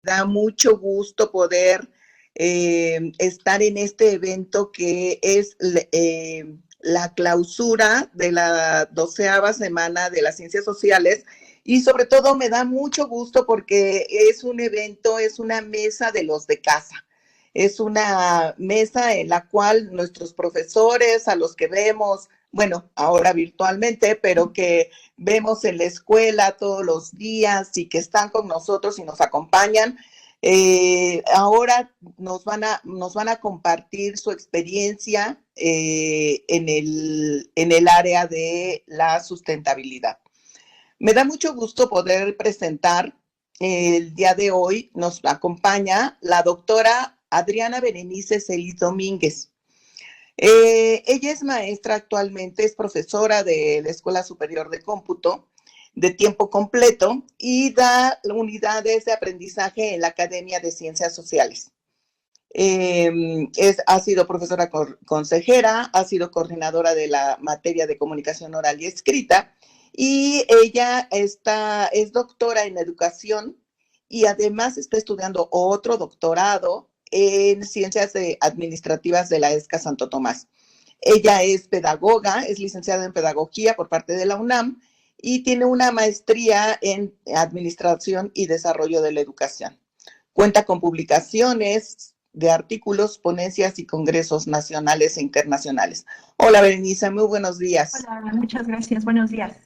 da mucho gusto poder estar en este evento que es la clausura de la 12ª semana de las ciencias sociales, y sobre todo me da mucho gusto porque es un evento, es una mesa de los de casa. Es una mesa en la cual nuestros profesores, a los que vemos, bueno, ahora virtualmente, pero que vemos en la escuela todos los días y que están con nosotros y nos acompañan, ahora nos van a compartir su experiencia en el área de la sustentabilidad. Me da mucho gusto poder presentar el día de hoy. Nos acompaña la doctora Adriana Berenice Celis Domínguez. Ella es maestra actualmente, es profesora de la Escuela Superior de Cómputo de tiempo completo y da unidades de aprendizaje en la Academia de Ciencias Sociales. Ha sido profesora consejera, ha sido coordinadora de la materia de comunicación oral y escrita, y ella es doctora en educación y además está estudiando otro doctorado en ciencias administrativas de la ESCA Santo Tomás. Ella es pedagoga, es licenciada en pedagogía por parte de la UNAM y tiene una maestría en administración y desarrollo de la educación. Cuenta con publicaciones de artículos, ponencias y congresos nacionales e internacionales. Hola, Berenice, muy buenos días. Hola, muchas gracias, buenos días.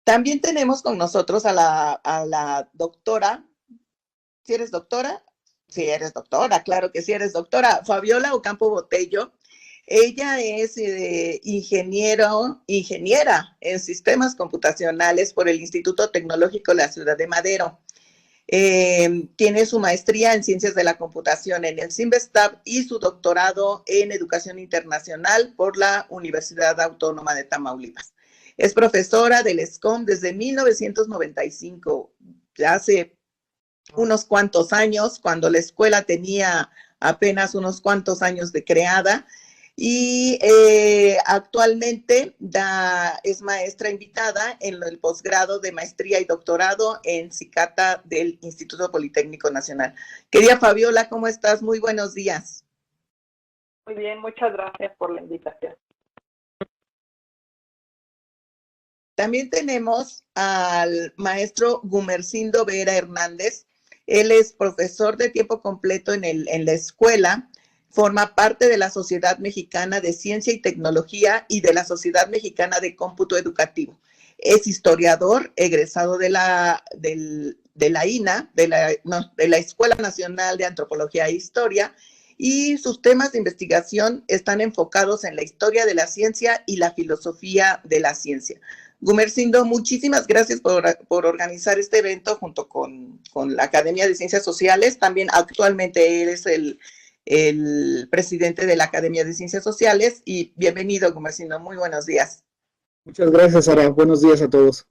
También tenemos con nosotros a la doctora. ¿Sí eres doctora? Sí, eres doctora, claro que sí eres doctora. Fabiola Ocampo Botello. Ella es ingeniera en sistemas computacionales por el Instituto Tecnológico de la Ciudad de Madero. Tiene su maestría en ciencias de la computación en el CIMBESTAB y su doctorado en educación internacional por la Universidad Autónoma de Tamaulipas. Es profesora del ESCOM desde 1995, ya hace unos cuantos años, cuando la escuela tenía apenas unos cuantos años de creada, y actualmente es maestra invitada en el posgrado de maestría y doctorado en CICATA del Instituto Politécnico Nacional. Querida Fabiola, ¿cómo estás? Muy buenos días. Muy bien, muchas gracias por la invitación. También tenemos al maestro Gumercindo Vera Hernández. Él es profesor de tiempo completo en la escuela, forma parte de la Sociedad Mexicana de Ciencia y Tecnología y de la Sociedad Mexicana de Cómputo Educativo. Es historiador, egresado de la INA, de la Escuela Nacional de Antropología e Historia, y sus temas de investigación están enfocados en la historia de la ciencia y la filosofía de la ciencia. Gumercindo, muchísimas gracias por organizar este evento junto con la Academia de Ciencias Sociales. También actualmente eres el presidente de la Academia de Ciencias Sociales, y bienvenido, Gumercindo. Muy buenos días. Muchas gracias, Sara. Buenos días a todos.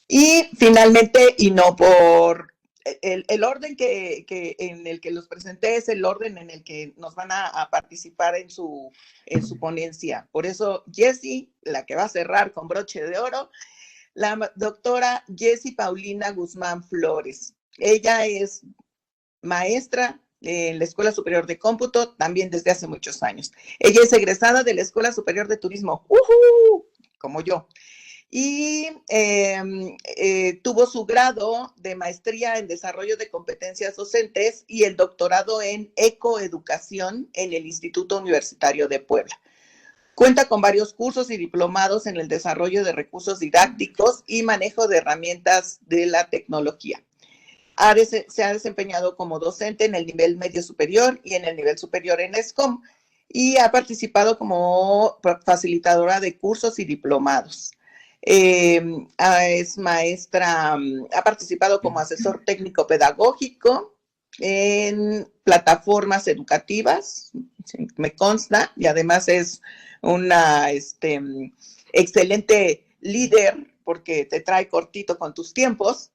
Y finalmente, y no por el orden en el que los presenté, es el orden en el que nos van a participar en su ponencia. Por eso, Jessie, la que va a cerrar con broche de oro, la doctora Jessie Paulina Guzmán Flores. Ella es maestra en la Escuela Superior de Cómputo también desde hace muchos años. Ella es egresada de la Escuela Superior de Turismo, como yo. Y tuvo su grado de maestría en desarrollo de competencias docentes y el doctorado en ecoeducación en el Instituto Universitario de Puebla. Cuenta con varios cursos y diplomados en el desarrollo de recursos didácticos y manejo de herramientas de la tecnología. Se ha desempeñado como docente en el nivel medio superior y en el nivel superior en ESCOM, y ha participado como facilitadora de cursos y diplomados. Es maestra, ha participado como asesor técnico pedagógico en plataformas educativas, me consta, y además es una excelente líder porque te trae cortito con tus tiempos.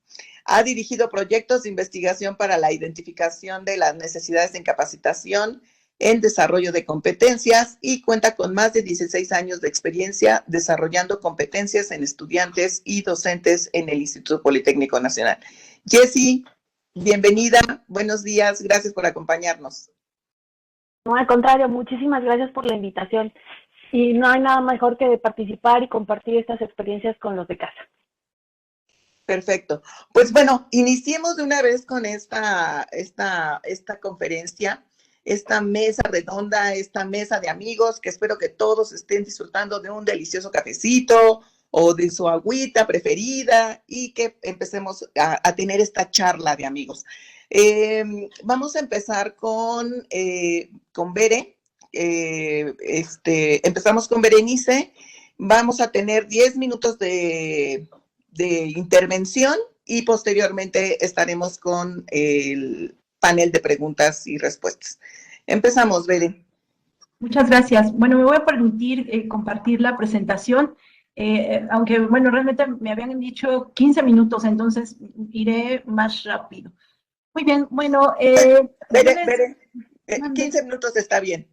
Ha dirigido proyectos de investigación para la identificación de las necesidades en capacitación en desarrollo de competencias y cuenta con más de 16 años de experiencia desarrollando competencias en estudiantes y docentes en el Instituto Politécnico Nacional. Jessie, bienvenida, buenos días, gracias por acompañarnos. No, al contrario, muchísimas gracias por la invitación. Y no hay nada mejor que de participar y compartir estas experiencias con los de casa. Perfecto. Pues bueno, iniciemos de una vez con esta conferencia, esta mesa redonda, esta mesa de amigos, que espero que todos estén disfrutando de un delicioso cafecito o de su agüita preferida y que empecemos a tener esta charla de amigos. Vamos a empezar con Bere. Empezamos con Berenice. Vamos a tener 10 minutos de intervención y posteriormente estaremos con el panel de preguntas y respuestas. Empezamos, Bere. Muchas gracias. Bueno, me voy a permitir compartir la presentación, aunque, bueno, realmente me habían dicho 15 minutos, entonces iré más rápido. Muy bien, bueno. Bere, 15 minutos está bien.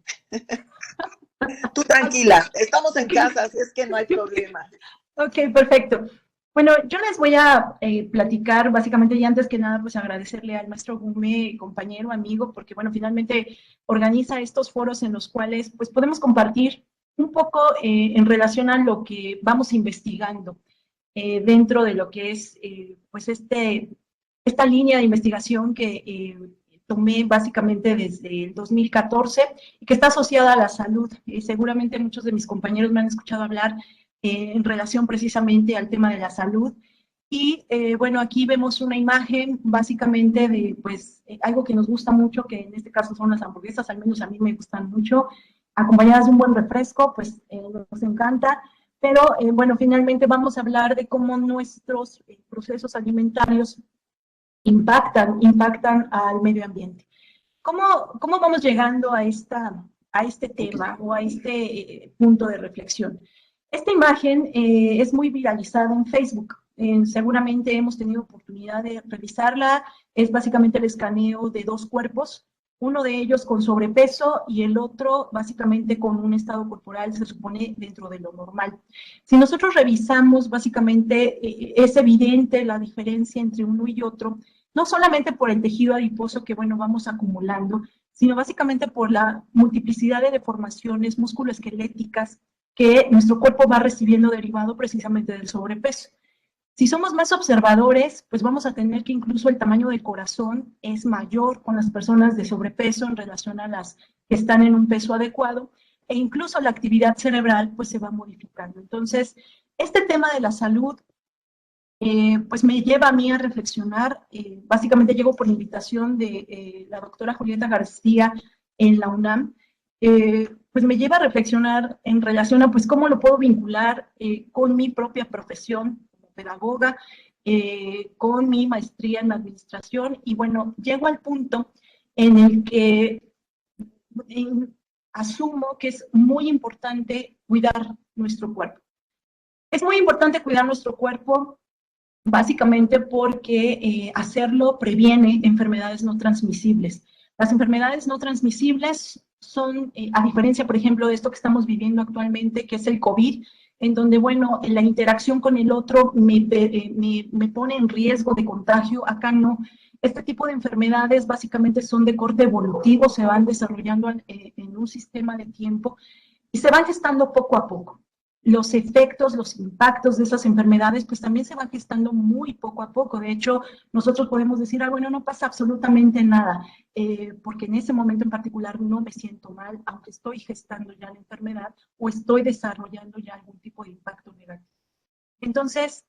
Tú tranquila, estamos en casa, así es que no hay problema. Ok, perfecto. Bueno, yo les voy a platicar básicamente, y antes que nada, pues agradecerle al maestro Gume, compañero, amigo, porque bueno, finalmente organiza estos foros en los cuales pues podemos compartir un poco en relación a lo que vamos investigando dentro de lo que es pues esta línea de investigación que tomé básicamente desde el 2014 y que está asociada a la salud. Seguramente muchos de mis compañeros me han escuchado hablar en relación precisamente al tema de la salud. Y bueno, aquí vemos una imagen básicamente de pues algo que nos gusta mucho, que en este caso son las hamburguesas, al menos a mí me gustan mucho, acompañadas de un buen refresco, pues nos encanta. Pero bueno, finalmente vamos a hablar de cómo nuestros procesos alimentarios impactan al medio ambiente. ¿Cómo vamos llegando a este tema o a este punto de reflexión? Esta imagen es muy viralizada en Facebook. Seguramente hemos tenido oportunidad de revisarla. Es básicamente el escaneo de dos cuerpos, uno de ellos con sobrepeso y el otro básicamente con un estado corporal, se supone, dentro de lo normal. Si nosotros revisamos, básicamente es evidente la diferencia entre uno y otro, no solamente por el tejido adiposo que, bueno, vamos acumulando, sino básicamente por la multiplicidad de deformaciones musculoesqueléticas que nuestro cuerpo va recibiendo derivado precisamente del sobrepeso. Si somos más observadores, pues vamos a tener que incluso el tamaño del corazón es mayor con las personas de sobrepeso en relación a las que están en un peso adecuado, e incluso la actividad cerebral pues se va modificando. Entonces, este tema de la salud pues me lleva a mí a reflexionar. Básicamente llego por invitación de la doctora Julieta García en la UNAM. Pues me lleva a reflexionar en relación a pues cómo lo puedo vincular con mi propia profesión como pedagoga, con mi maestría en administración, y bueno, llego al punto en el que asumo que es muy importante cuidar nuestro cuerpo. Es muy importante cuidar nuestro cuerpo básicamente porque hacerlo previene enfermedades no transmisibles. Las enfermedades no transmisibles son, a diferencia, por ejemplo, de esto que estamos viviendo actualmente, que es el COVID, en donde, bueno, la interacción con el otro me pone en riesgo de contagio. Acá no. Este tipo de enfermedades básicamente son de corte evolutivo, se van desarrollando en un sistema de tiempo y se van gestando poco a poco. Los efectos, los impactos de esas enfermedades, pues también se van gestando muy poco a poco. De hecho, nosotros podemos decir, bueno, no pasa absolutamente nada, porque en ese momento en particular no me siento mal, aunque estoy gestando ya la enfermedad o estoy desarrollando ya algún tipo de impacto negativo. Entonces,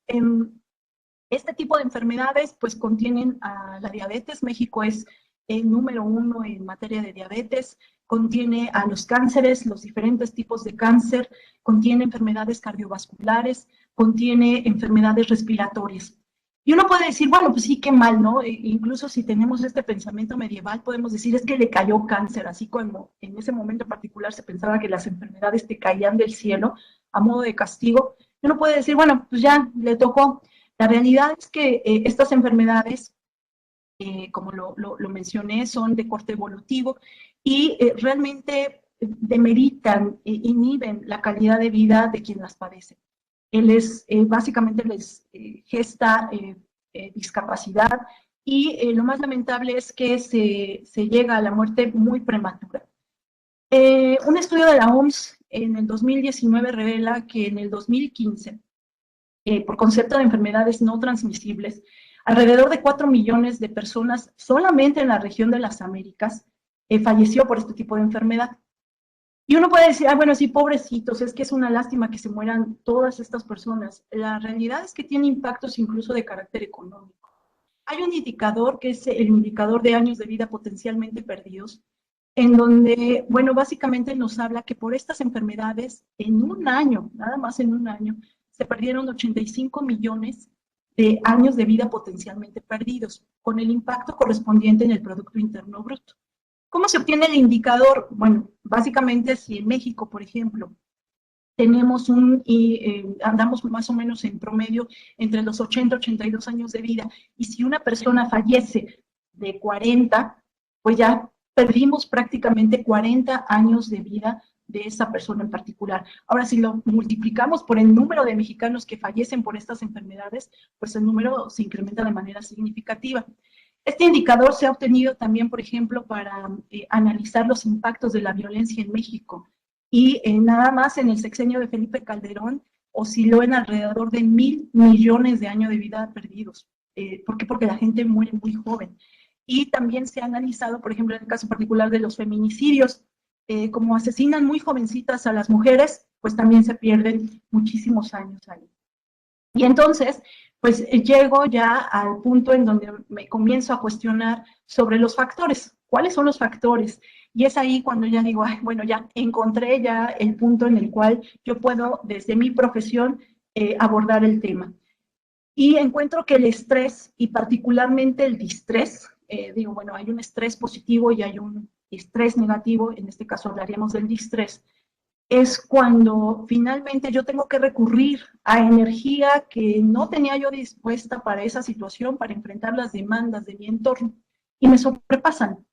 este tipo de enfermedades, pues contienen a la diabetes. México es el número 1 en materia de diabetes. Contiene a los cánceres, los diferentes tipos de cáncer, contiene enfermedades cardiovasculares, contiene enfermedades respiratorias. Y uno puede decir, bueno, pues sí, qué mal, ¿no? Incluso si tenemos este pensamiento medieval, podemos decir, es que le cayó cáncer, así como en ese momento en particular se pensaba que las enfermedades te caían del cielo a modo de castigo. Uno puede decir, bueno, pues ya le tocó. La realidad es que estas enfermedades, como lo mencioné, son de corte evolutivo y realmente demeritan, inhiben la calidad de vida de quien las padece. Básicamente les gesta discapacidad y lo más lamentable es que se llega a la muerte muy prematura. Un estudio de la OMS en el 2019 revela que en el 2015, por concepto de enfermedades no transmisibles, alrededor de 4 millones de personas solamente en la región de las Américas falleció por este tipo de enfermedad. Y uno puede decir, bueno, sí, pobrecitos, es que es una lástima que se mueran todas estas personas. La realidad es que tiene impactos incluso de carácter económico. Hay un indicador que es el indicador de años de vida potencialmente perdidos, en donde, bueno, básicamente nos habla que por estas enfermedades, en un año, nada más en un año, se perdieron 85 millones de años de vida potencialmente perdidos, con el impacto correspondiente en el Producto Interno Bruto. ¿Cómo se obtiene el indicador? Bueno, básicamente si en México, por ejemplo, tenemos andamos más o menos en promedio entre los 80 y 82 años de vida, y si una persona fallece de 40, pues ya perdimos prácticamente 40 años de vida de esa persona en particular. Ahora, si lo multiplicamos por el número de mexicanos que fallecen por estas enfermedades, pues el número se incrementa de manera significativa. Este indicador se ha obtenido también, por ejemplo, para analizar los impactos de la violencia en México. Y nada más en el sexenio de Felipe Calderón osciló en alrededor de 1,000 millones de años de vida perdidos. ¿Por qué? Porque la gente muere muy joven. Y también se ha analizado, por ejemplo, en el caso particular de los feminicidios, como asesinan muy jovencitas a las mujeres, pues también se pierden muchísimos años ahí. Y entonces, pues llego ya al punto en donde me comienzo a cuestionar sobre los factores. ¿Cuáles son los factores? Y es ahí cuando ya digo, ay, bueno, ya encontré ya el punto en el cual yo puedo, desde mi profesión, abordar el tema. Y encuentro que el estrés, y particularmente el distrés, digo, bueno, hay un estrés positivo y hay un estrés negativo, en este caso hablaríamos del distrés, es cuando finalmente yo tengo que recurrir a energía que no tenía yo dispuesta para esa situación, para enfrentar las demandas de mi entorno, y me sobrepasan.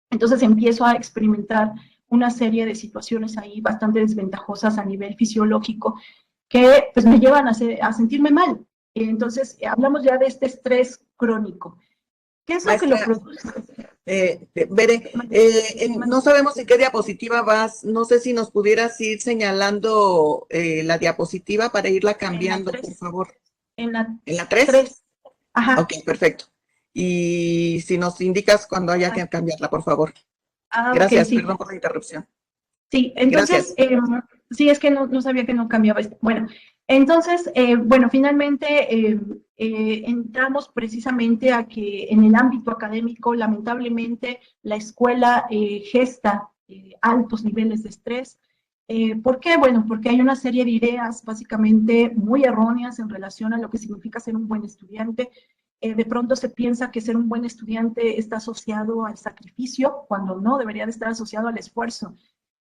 Entonces empiezo a experimentar una serie de situaciones ahí bastante desventajosas a nivel fisiológico que pues me llevan a sentirme mal. Entonces hablamos ya de este estrés crónico. ¿Qué es lo que lo produce? Bere, no sabemos en qué diapositiva vas, no sé si nos pudieras ir señalando la diapositiva para irla cambiando, por favor. ¿En la 3? Ajá. Ok, perfecto. Y si nos indicas cuando haya que cambiarla, por favor. Gracias, okay, sí. Perdón por la interrupción. Sí, entonces, sí, es que no sabía que no cambiaba esto. Bueno, entonces, bueno, finalmente entramos precisamente a que en el ámbito académico, lamentablemente, la escuela gesta altos niveles de estrés. ¿Por qué? Bueno, porque hay una serie de ideas básicamente muy erróneas en relación a lo que significa ser un buen estudiante. De pronto se piensa que ser un buen estudiante está asociado al sacrificio, cuando no, debería de estar asociado al esfuerzo.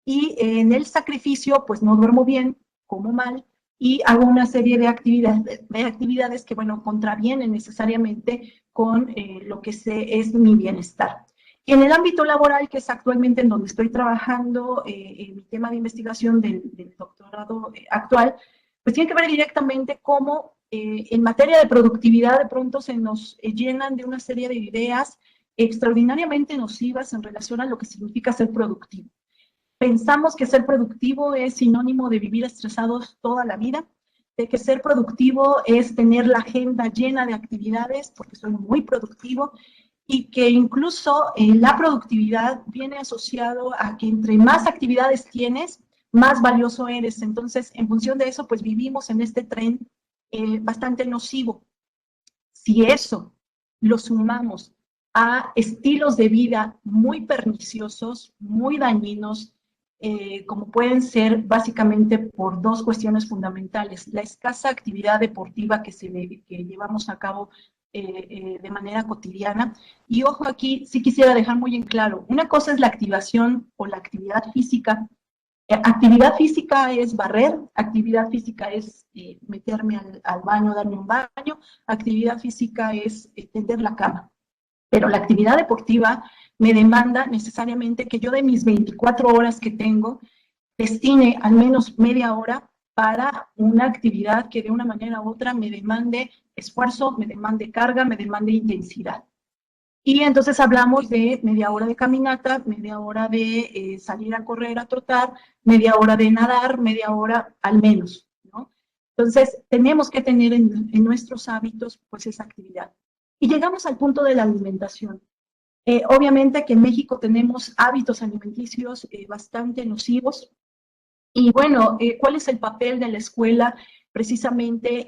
Y en el sacrificio, pues no duermo bien, como mal, y hago una serie de actividades que, bueno, contravienen necesariamente con lo que es mi bienestar. Y en el ámbito laboral, que es actualmente en donde estoy trabajando, en mi tema de investigación del doctorado actual, pues tiene que ver directamente cómo en materia de productividad de pronto se nos llenan de una serie de ideas extraordinariamente nocivas en relación a lo que significa ser productivo. Pensamos que ser productivo es sinónimo de vivir estresados toda la vida, de que ser productivo es tener la agenda llena de actividades, porque soy muy productivo, y que incluso la productividad viene asociado a que entre más actividades tienes, más valioso eres. Entonces, en función de eso, pues vivimos en este tren bastante nocivo. Si eso lo sumamos a estilos de vida muy perniciosos, muy dañinos, como pueden ser básicamente por dos cuestiones fundamentales: la escasa actividad deportiva que llevamos a cabo de manera cotidiana. Y ojo, aquí sí quisiera dejar muy en claro, una cosa es la activación o la actividad física. Actividad física es barrer, actividad física es meterme al baño, darme un baño, actividad física es tender la cama. Pero la actividad deportiva me demanda necesariamente que yo de mis 24 horas que tengo, destine al menos media hora para una actividad que de una manera u otra me demande esfuerzo, me demande carga, me demande intensidad. Y entonces hablamos de media hora de caminata, media hora de salir a correr, a trotar, media hora de nadar, media hora al menos, ¿no? Entonces tenemos que tener en nuestros hábitos pues esa actividad. Y llegamos al punto de la alimentación. Obviamente que en México tenemos hábitos alimenticios bastante nocivos. Y bueno, ¿cuál es el papel de la escuela precisamente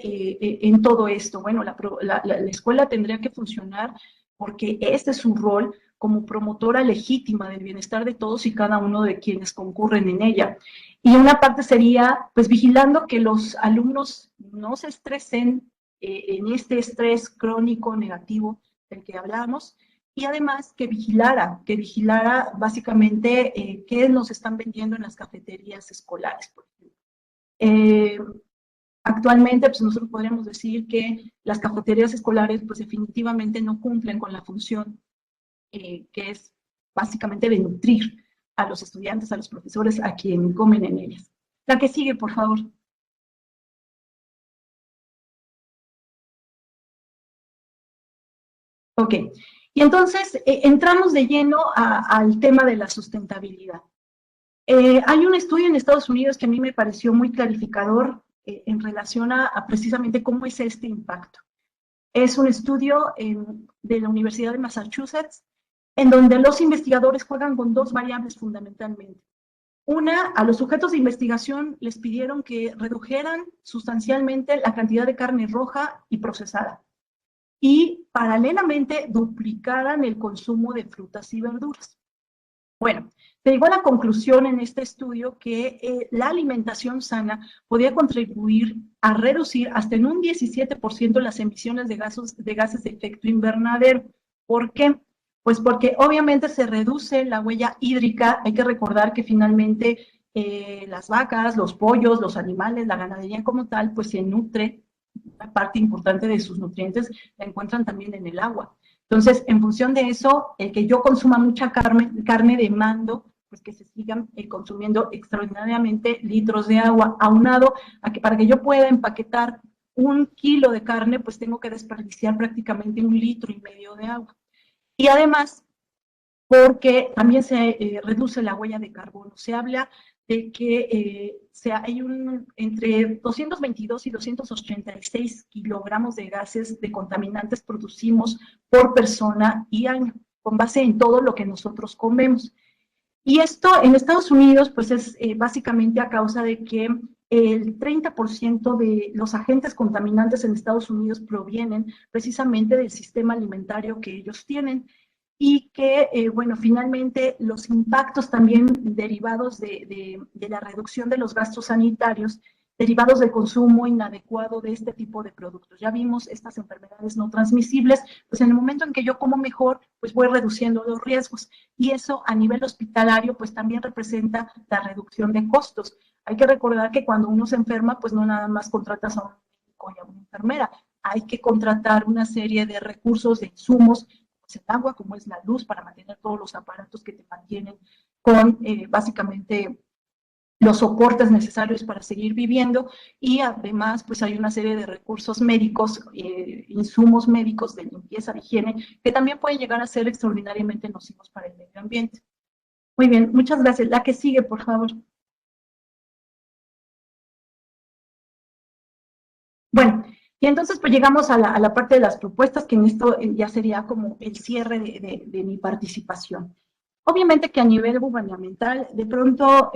en todo esto? Bueno, la escuela tendría que funcionar porque este es su rol como promotora legítima del bienestar de todos y cada uno de quienes concurren en ella. Y una parte sería, pues, vigilando que los alumnos no se estresen en este estrés crónico negativo del que hablamos, y además que vigilara básicamente qué nos están vendiendo en las cafeterías escolares, por ejemplo. Actualmente, pues nosotros podríamos decir que las cafeterías escolares, pues definitivamente no cumplen con la función que es básicamente de nutrir a los estudiantes, a los profesores, a quienes comen en ellas. La que sigue, por favor. Ok, y entonces entramos de lleno al tema de la sustentabilidad. Hay un estudio en Estados Unidos que a mí me pareció muy clarificador en relación a precisamente cómo es este impacto. Es un estudio de la Universidad de Massachusetts, en donde los investigadores juegan con dos variables fundamentalmente. Una, a los sujetos de investigación les pidieron que redujeran sustancialmente la cantidad de carne roja y procesada, y paralelamente duplicaran el consumo de frutas y verduras. Bueno, se llegó a la conclusión en este estudio que la alimentación sana podía contribuir a reducir hasta en un 17% las emisiones de gases de efecto invernadero. ¿Por qué? Pues porque obviamente se reduce la huella hídrica. Hay que recordar que finalmente las vacas, los pollos, los animales, la ganadería como tal, pues se nutre, una parte importante de sus nutrientes la encuentran también en el agua. Entonces, en función de eso, el que yo consuma mucha carne demando, pues que se sigan consumiendo extraordinariamente litros de agua, aunado a que para que yo pueda empaquetar 1 kilo de carne, pues tengo que desperdiciar prácticamente 1,5 litros de agua. Y además, porque también se reduce la huella de carbono. Se habla de que hay entre 222 y 286 kilogramos de gases de contaminantes producimos por persona y año, con base en todo lo que nosotros comemos. Y esto en Estados Unidos, pues es básicamente a causa de que el 30% de los agentes contaminantes en Estados Unidos provienen precisamente del sistema alimentario que ellos tienen. Y que, bueno, finalmente los impactos también derivados de la reducción de los gastos sanitarios, derivados del consumo inadecuado de este tipo de productos. Ya vimos estas enfermedades no transmisibles, pues en el momento en que yo como mejor, pues voy reduciendo los riesgos. Y eso a nivel hospitalario, pues también representa la reducción de costos. Hay que recordar que cuando uno se enferma, pues no nada más contratas a un médico y a una enfermera, hay que contratar una serie de recursos, de insumos, el agua, como es la luz, para mantener todos los aparatos que te mantienen con básicamente los soportes necesarios para seguir viviendo, y además pues hay una serie de recursos médicos, insumos médicos de limpieza, de higiene, que también pueden llegar a ser extraordinariamente nocivos para el medio ambiente. Muy bien, muchas gracias. La que sigue, por favor. Bueno, y entonces pues llegamos a la parte de las propuestas, que en esto ya sería como el cierre de mi participación. Obviamente que a nivel gubernamental, de pronto,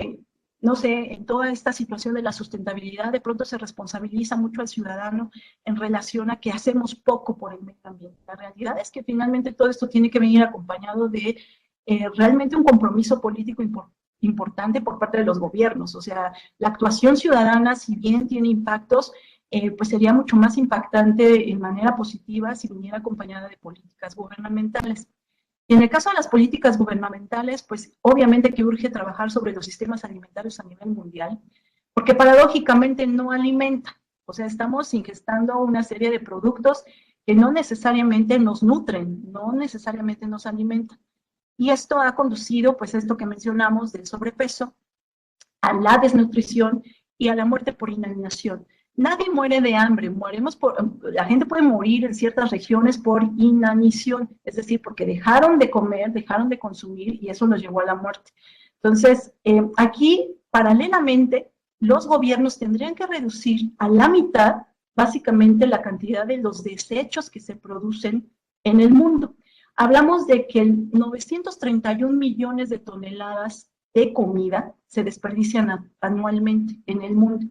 no sé, en toda esta situación de la sustentabilidad, de pronto se responsabiliza mucho al ciudadano en relación a que hacemos poco por el medio ambiente. La realidad es que finalmente todo esto tiene que venir acompañado de realmente un compromiso político importante por parte de los gobiernos. O sea, la actuación ciudadana, si bien tiene impactos, pues sería mucho más impactante en manera positiva si viniera acompañada de políticas gubernamentales. Y en el caso de las políticas gubernamentales, pues obviamente que urge trabajar sobre los sistemas alimentarios a nivel mundial, porque paradójicamente no alimentan. O sea, estamos ingestando una serie de productos que no necesariamente nos nutren, no necesariamente nos alimentan. Y esto ha conducido, pues, a esto que mencionamos del sobrepeso, a la desnutrición y a la muerte por inanición. Nadie muere de hambre, la gente puede morir en ciertas regiones por inanición, es decir, porque dejaron de comer, dejaron de consumir y eso los llevó a la muerte. Entonces, aquí, paralelamente, los gobiernos tendrían que reducir a la mitad, básicamente, la cantidad de los desechos que se producen en el mundo. Hablamos de que 931 millones de toneladas de comida se desperdician anualmente en el mundo.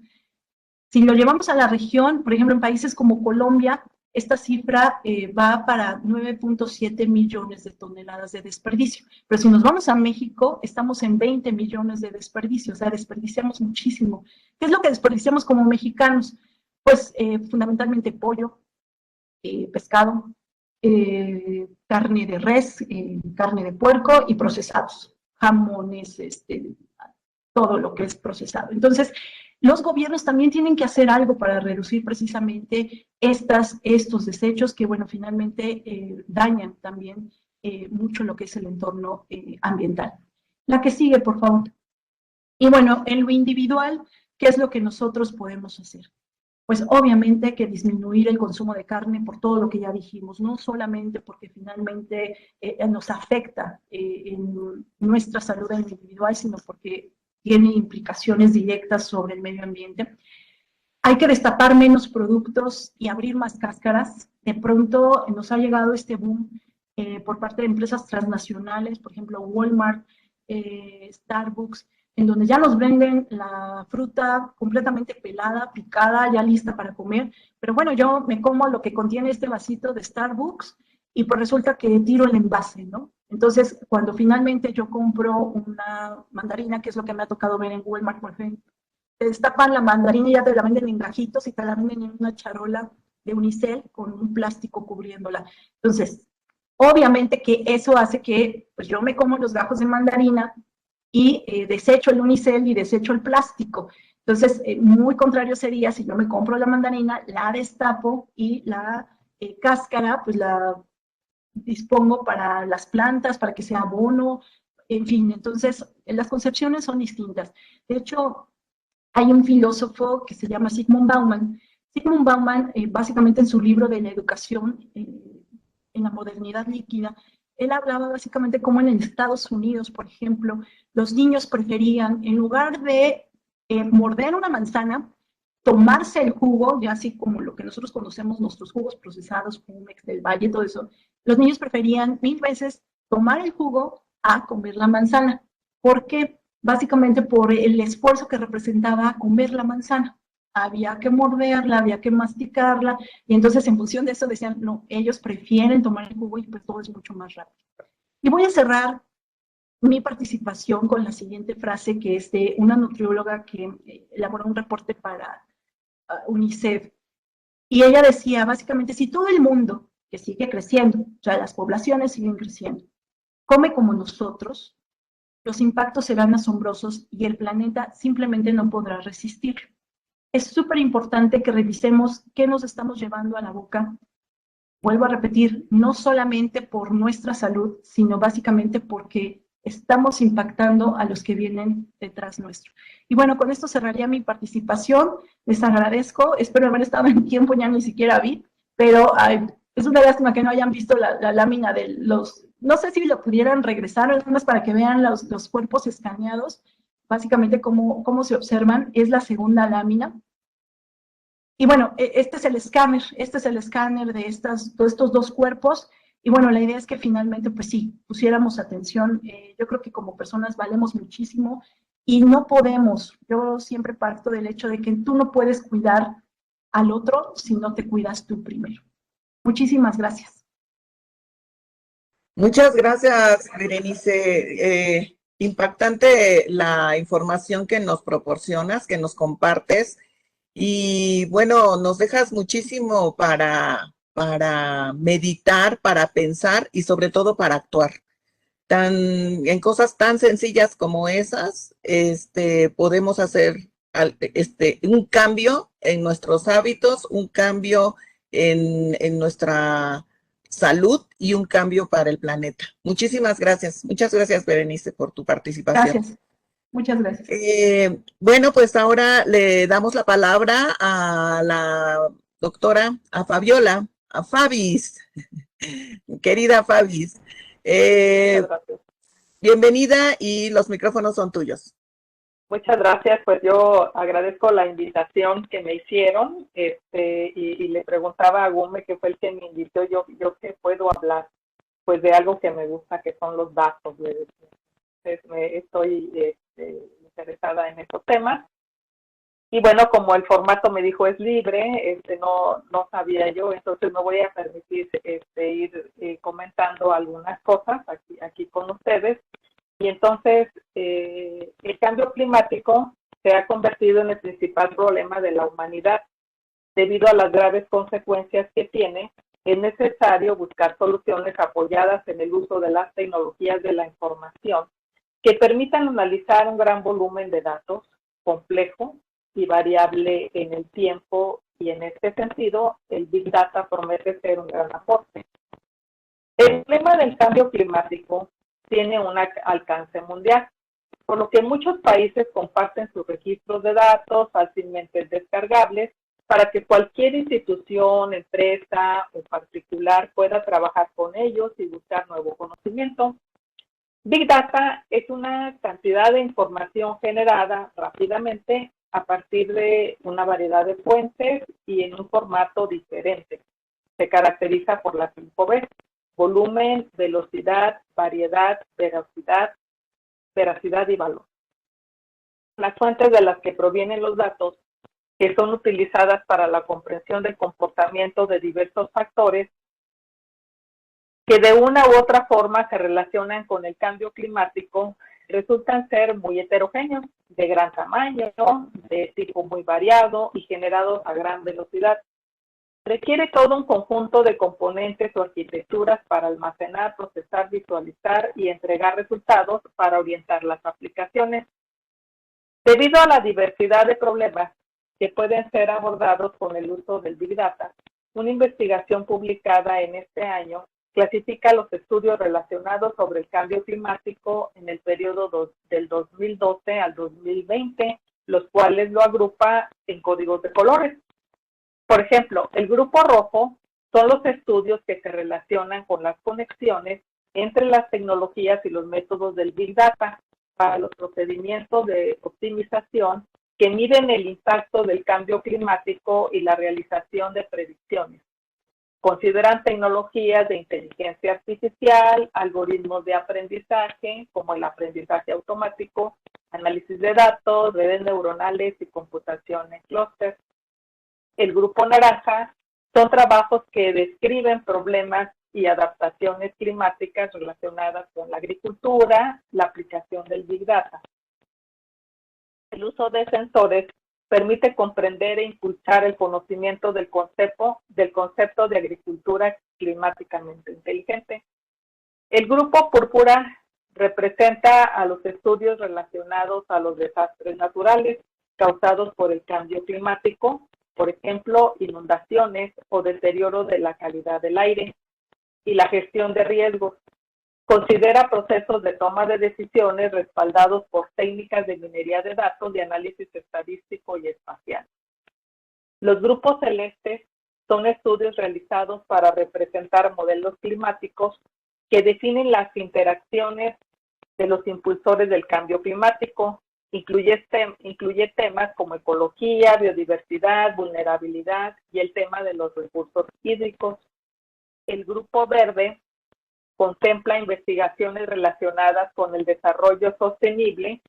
Si lo llevamos a la región, por ejemplo, en países como Colombia, esta cifra va para 9.7 millones de toneladas de desperdicio. Pero si nos vamos a México, estamos en 20 millones de desperdicio, o sea, desperdiciamos muchísimo. ¿Qué es lo que desperdiciamos como mexicanos? Pues fundamentalmente pollo, pescado, carne de res, carne de puerco y procesados, jamones, todo lo que es procesado. Entonces, los gobiernos también tienen que hacer algo para reducir precisamente estos desechos que, bueno, finalmente dañan también mucho lo que es el entorno ambiental. La que sigue, por favor. Y bueno, en lo individual, ¿qué es lo que nosotros podemos hacer? Pues obviamente hay que disminuir el consumo de carne por todo lo que ya dijimos, no solamente porque finalmente nos afecta en nuestra salud individual, sino porque tiene implicaciones directas sobre el medio ambiente. Hay que destapar menos productos y abrir más cáscaras. De pronto nos ha llegado este boom por parte de empresas transnacionales, por ejemplo Walmart, Starbucks, en donde ya nos venden la fruta completamente pelada, picada, ya lista para comer. Pero bueno, yo me como lo que contiene este vasito de Starbucks y pues resulta que tiro el envase, ¿no? Entonces, cuando finalmente yo compro una mandarina, que es lo que me ha tocado ver en Walmart, por ejemplo, te destapan la mandarina y ya te la venden en gajitos y te la venden en una charola de unicel con un plástico cubriéndola. Entonces, obviamente que eso hace que pues yo me como los gajos de mandarina y desecho el unicel y desecho el plástico. Entonces, muy contrario sería si yo me compro la mandarina, la destapo y la cáscara, pues la dispongo para las plantas, para que sea abono, en fin. Entonces, las concepciones son distintas. De hecho, hay un filósofo que se llama Zygmunt Bauman. Zygmunt Bauman, básicamente en su libro de la educación en la modernidad líquida, él hablaba básicamente como en Estados Unidos, por ejemplo, los niños preferían, en lugar de morder una manzana, tomarse el jugo, ya así como lo que nosotros conocemos, nuestros jugos procesados, Jumex del Valle, todo eso, los niños preferían 1000 veces tomar el jugo a comer la manzana. ¿Por qué? Básicamente por el esfuerzo que representaba comer la manzana. Había que morderla, había que masticarla, y entonces en función de eso decían, no, ellos prefieren tomar el jugo y pues todo es mucho más rápido. Y voy a cerrar mi participación con la siguiente frase, que es de una nutrióloga que elaboró un reporte para UNICEF, y ella decía, básicamente, si todo el mundo, que sigue creciendo, o sea, las poblaciones siguen creciendo, come como nosotros, los impactos serán asombrosos y el planeta simplemente no podrá resistir. Es súper importante que revisemos qué nos estamos llevando a la boca. Vuelvo a repetir, no solamente por nuestra salud, sino básicamente porque estamos impactando a los que vienen detrás nuestro. Y bueno, con esto cerraría mi participación. Les agradezco, espero haber estado en tiempo, ya ni siquiera vi, pero es una lástima que no hayan visto la lámina de los, no sé si lo pudieran regresar, además para que vean los cuerpos escaneados, básicamente cómo se observan, es la segunda lámina. Y bueno, este es el escáner de estos dos cuerpos. Y bueno, la idea es que finalmente, pues sí, pusiéramos atención. Yo creo que como personas valemos muchísimo y no podemos, yo siempre parto del hecho de que tú no puedes cuidar al otro si no te cuidas tú primero. Muchísimas gracias. Muchas gracias, Berenice. Impactante la información que nos proporcionas, que nos compartes. Y bueno, nos dejas muchísimo para meditar, para pensar y sobre todo para actuar. En cosas tan sencillas como esas, podemos hacer un cambio en nuestros hábitos, un cambio en nuestra salud y un cambio para el planeta. Muchísimas gracias. Muchas gracias, Berenice, por tu participación. Gracias. Muchas gracias. Bueno, pues ahora le damos la palabra a la doctora, a Fabiola, a Fabis, querida Fabis. Muchas gracias. Bienvenida y los micrófonos son tuyos. Muchas gracias, pues yo agradezco la invitación que me hicieron, y le preguntaba a Gume, que fue el que me invitó, yo que puedo hablar, pues de algo que me gusta, que son los datos. Entonces, estoy interesada en estos temas. Y bueno, como el formato me dijo es libre, no sabía yo, entonces me voy a permitir ir comentando algunas cosas aquí con ustedes. Y entonces, el cambio climático se ha convertido en el principal problema de la humanidad. Debido a las graves consecuencias que tiene, es necesario buscar soluciones apoyadas en el uso de las tecnologías de la información que permitan analizar un gran volumen de datos complejo y variable en el tiempo, y en este sentido, el Big Data promete ser un gran aporte. El problema del cambio climático tiene un alcance mundial, por lo que muchos países comparten sus registros de datos fácilmente descargables para que cualquier institución, empresa o particular pueda trabajar con ellos y buscar nuevo conocimiento. Big Data es una cantidad de información generada rápidamente a partir de una variedad de fuentes y en un formato diferente. Se caracteriza por las 5 Bs: volumen, velocidad, variedad, veracidad y valor. Las fuentes de las que provienen los datos, que son utilizadas para la comprensión del comportamiento de diversos factores que de una u otra forma se relacionan con el cambio climático, resultan ser muy heterogéneos, de gran tamaño, de tipo muy variado y generados a gran velocidad. Requiere todo un conjunto de componentes o arquitecturas para almacenar, procesar, visualizar y entregar resultados para orientar las aplicaciones. Debido a la diversidad de problemas que pueden ser abordados con el uso del Big Data, una investigación publicada en este año clasifica los estudios relacionados sobre el cambio climático en el periodo del 2012 al 2020, los cuales lo agrupa en códigos de colores. Por ejemplo, el grupo rojo son los estudios que se relacionan con las conexiones entre las tecnologías y los métodos del Big Data para los procedimientos de optimización que miden el impacto del cambio climático y la realización de predicciones. Consideran tecnologías de inteligencia artificial, algoritmos de aprendizaje, como el aprendizaje automático, análisis de datos, redes neuronales y computación en clústeres. El grupo naranja son trabajos que describen problemas y adaptaciones climáticas relacionadas con la agricultura, la aplicación del Big Data. El uso de sensores permite comprender e impulsar el conocimiento del concepto de agricultura climáticamente inteligente. El grupo púrpura representa a los estudios relacionados a los desastres naturales causados por el cambio climático, por ejemplo, inundaciones o deterioro de la calidad del aire, y la gestión de riesgos. Considera procesos de toma de decisiones respaldados por técnicas de minería de datos, de análisis estadístico y espacial. Los grupos celestes son estudios realizados para representar modelos climáticos que definen las interacciones de los impulsores del cambio climático. Incluye temas como ecología, biodiversidad, vulnerabilidad y el tema de los recursos hídricos. El grupo verde contempla investigaciones relacionadas con el desarrollo sostenible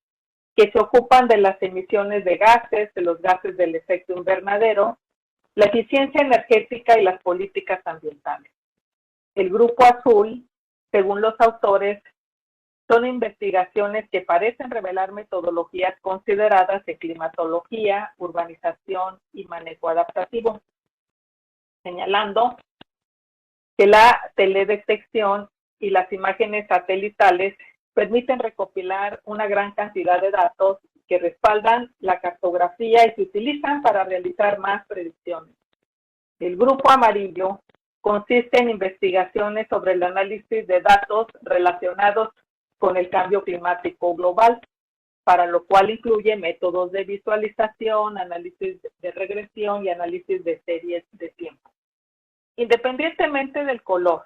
que se ocupan de las emisiones de gases, de los gases del efecto invernadero, la eficiencia energética y las políticas ambientales. El grupo azul, según los autores, son investigaciones que parecen revelar metodologías consideradas en climatología, urbanización y manejo adaptativo, señalando que la teledetección y las imágenes satelitales permiten recopilar una gran cantidad de datos que respaldan la cartografía y se utilizan para realizar más predicciones. El grupo amarillo consiste en investigaciones sobre el análisis de datos relacionados con el cambio climático global, para lo cual incluye métodos de visualización, análisis de regresión y análisis de series de tiempo. Independientemente del color,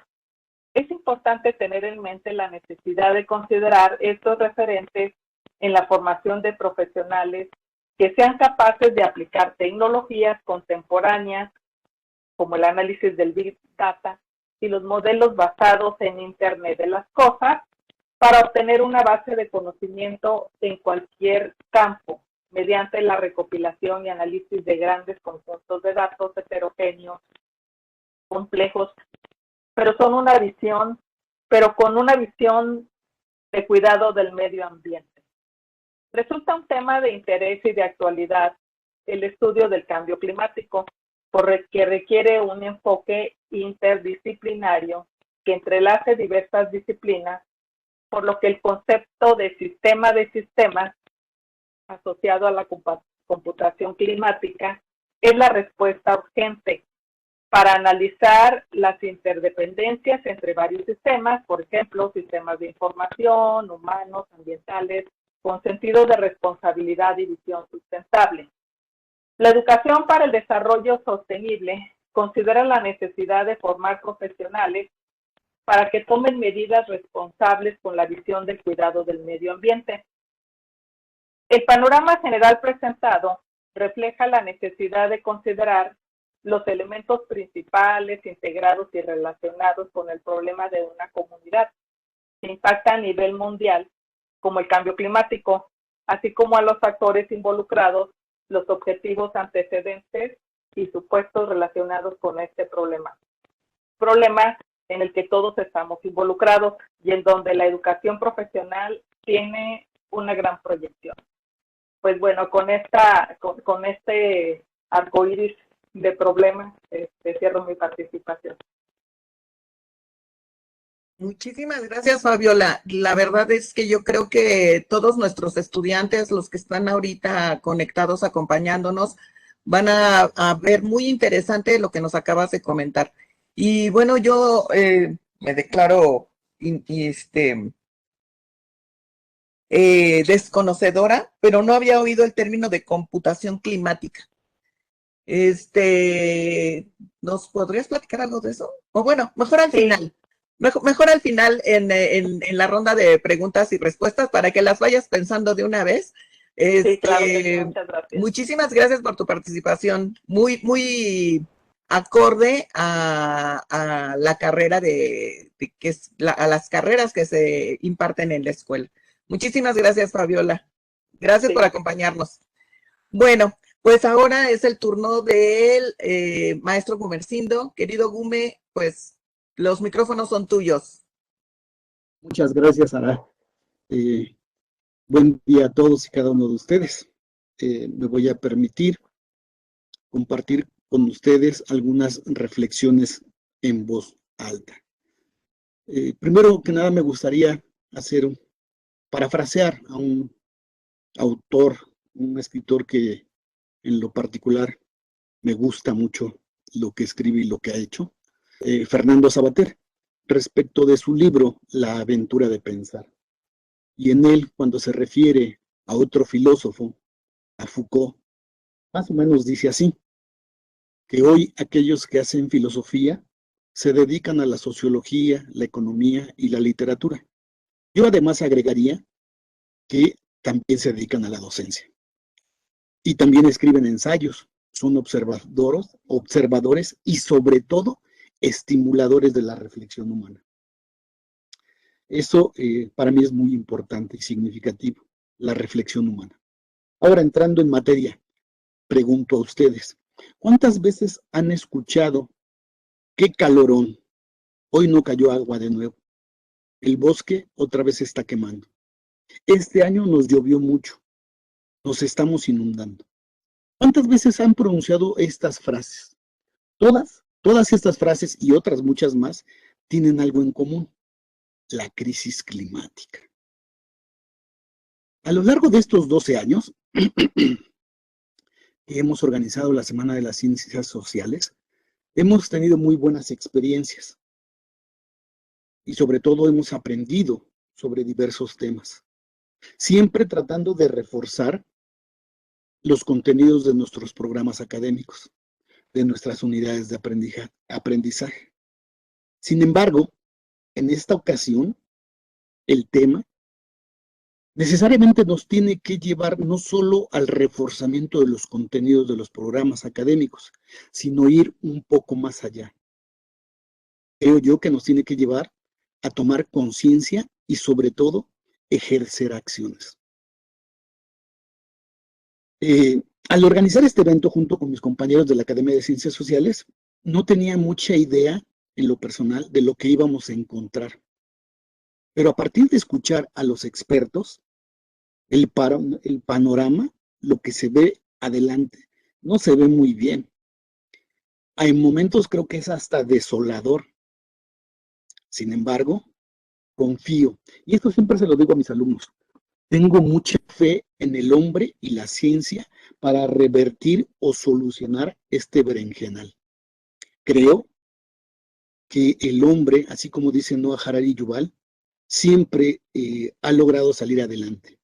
es importante tener en mente la necesidad de considerar estos referentes en la formación de profesionales que sean capaces de aplicar tecnologías contemporáneas como el análisis del Big Data y los modelos basados en Internet de las cosas para obtener una base de conocimiento en cualquier campo mediante la recopilación y análisis de grandes conjuntos de datos heterogéneos, complejos, pero con una visión de cuidado del medio ambiente. Resulta un tema de interés y de actualidad el estudio del cambio climático, que requiere un enfoque interdisciplinario que entrelace diversas disciplinas, por lo que el concepto de sistemas asociado a la computación climática es la respuesta urgente para analizar las interdependencias entre varios sistemas, por ejemplo, sistemas de información, humanos, ambientales, con sentido de responsabilidad y visión sustentable. La educación para el desarrollo sostenible considera la necesidad de formar profesionales para que tomen medidas responsables con la visión del cuidado del medio ambiente. El panorama general presentado refleja la necesidad de considerar los elementos principales, integrados y relacionados con el problema de una comunidad que impacta a nivel mundial, como el cambio climático, así como a los factores involucrados, los objetivos antecedentes y supuestos relacionados con este problema. Problema en el que todos estamos involucrados y en donde la educación profesional tiene una gran proyección. Pues bueno, con este arcoíris de problemas, cierro mi participación. Muchísimas gracias, Fabiola. La verdad es que yo creo que todos nuestros estudiantes, los que están ahorita conectados, acompañándonos, van a ver muy interesante lo que nos acabas de comentar. Y bueno, yo me declaro desconocedora, pero no había oído el término de computación climática. ¿Nos podrías platicar algo de eso? O bueno, mejor al final. Mejor al final en la ronda de preguntas y respuestas para que las vayas pensando de una vez. Sí, claro, muchas gracias. Muchísimas gracias por tu participación. Muy, muy acorde a la carrera a las carreras que se imparten en la escuela. Muchísimas gracias, Fabiola. Gracias por acompañarnos. Bueno, pues ahora es el turno del maestro Gumersindo. Querido Gume, pues los micrófonos son tuyos. Muchas gracias, Sara. Buen día a todos y cada uno de ustedes. Me voy a permitir compartir con ustedes algunas reflexiones en voz alta. Primero que nada me gustaría parafrasear a un autor, un escritor que en lo particular me gusta mucho lo que escribe y lo que ha hecho, Fernando Savater, respecto de su libro La aventura de pensar. Y en él, cuando se refiere a otro filósofo, a Foucault, más o menos dice así, que hoy aquellos que hacen filosofía se dedican a la sociología, la economía y la literatura. Yo además agregaría que también se dedican a la docencia. Y también escriben ensayos, son observadores y sobre todo estimuladores de la reflexión humana. Eso para mí es muy importante y significativo, la reflexión humana. Ahora, entrando en materia, pregunto a ustedes, ¿cuántas veces han escuchado qué calorón? Hoy no cayó agua de nuevo. El bosque otra vez se está quemando. Este año nos llovió mucho. Nos estamos inundando. ¿Cuántas veces han pronunciado estas frases? Todas estas frases y otras muchas más tienen algo en común: la crisis climática. A lo largo de estos 12 años que hemos organizado la Semana de las Ciencias Sociales, Hemos tenido muy buenas experiencias y sobre todo hemos aprendido sobre diversos temas, siempre tratando de reforzar los contenidos de nuestros programas académicos, de nuestras unidades de aprendizaje. Sin embargo, en esta ocasión, el tema necesariamente nos tiene que llevar no solo al reforzamiento de los contenidos de los programas académicos, sino ir un poco más allá. Creo yo que nos tiene que llevar a tomar conciencia y sobre todo ejercer acciones. Al organizar este evento junto con mis compañeros de la Academia de Ciencias Sociales, no tenía mucha idea en lo personal de lo que íbamos a encontrar. Pero a partir de escuchar a los expertos, el panorama, lo que se ve adelante, no se ve muy bien. Hay momentos creo que es hasta desolador. Sin embargo, confío, y esto siempre se lo digo a mis alumnos, tengo mucha fe en el hombre y la ciencia para revertir o solucionar este berenjenal. Creo que el hombre, así como dice Noah Harari Yuval, siempre ha logrado salir adelante.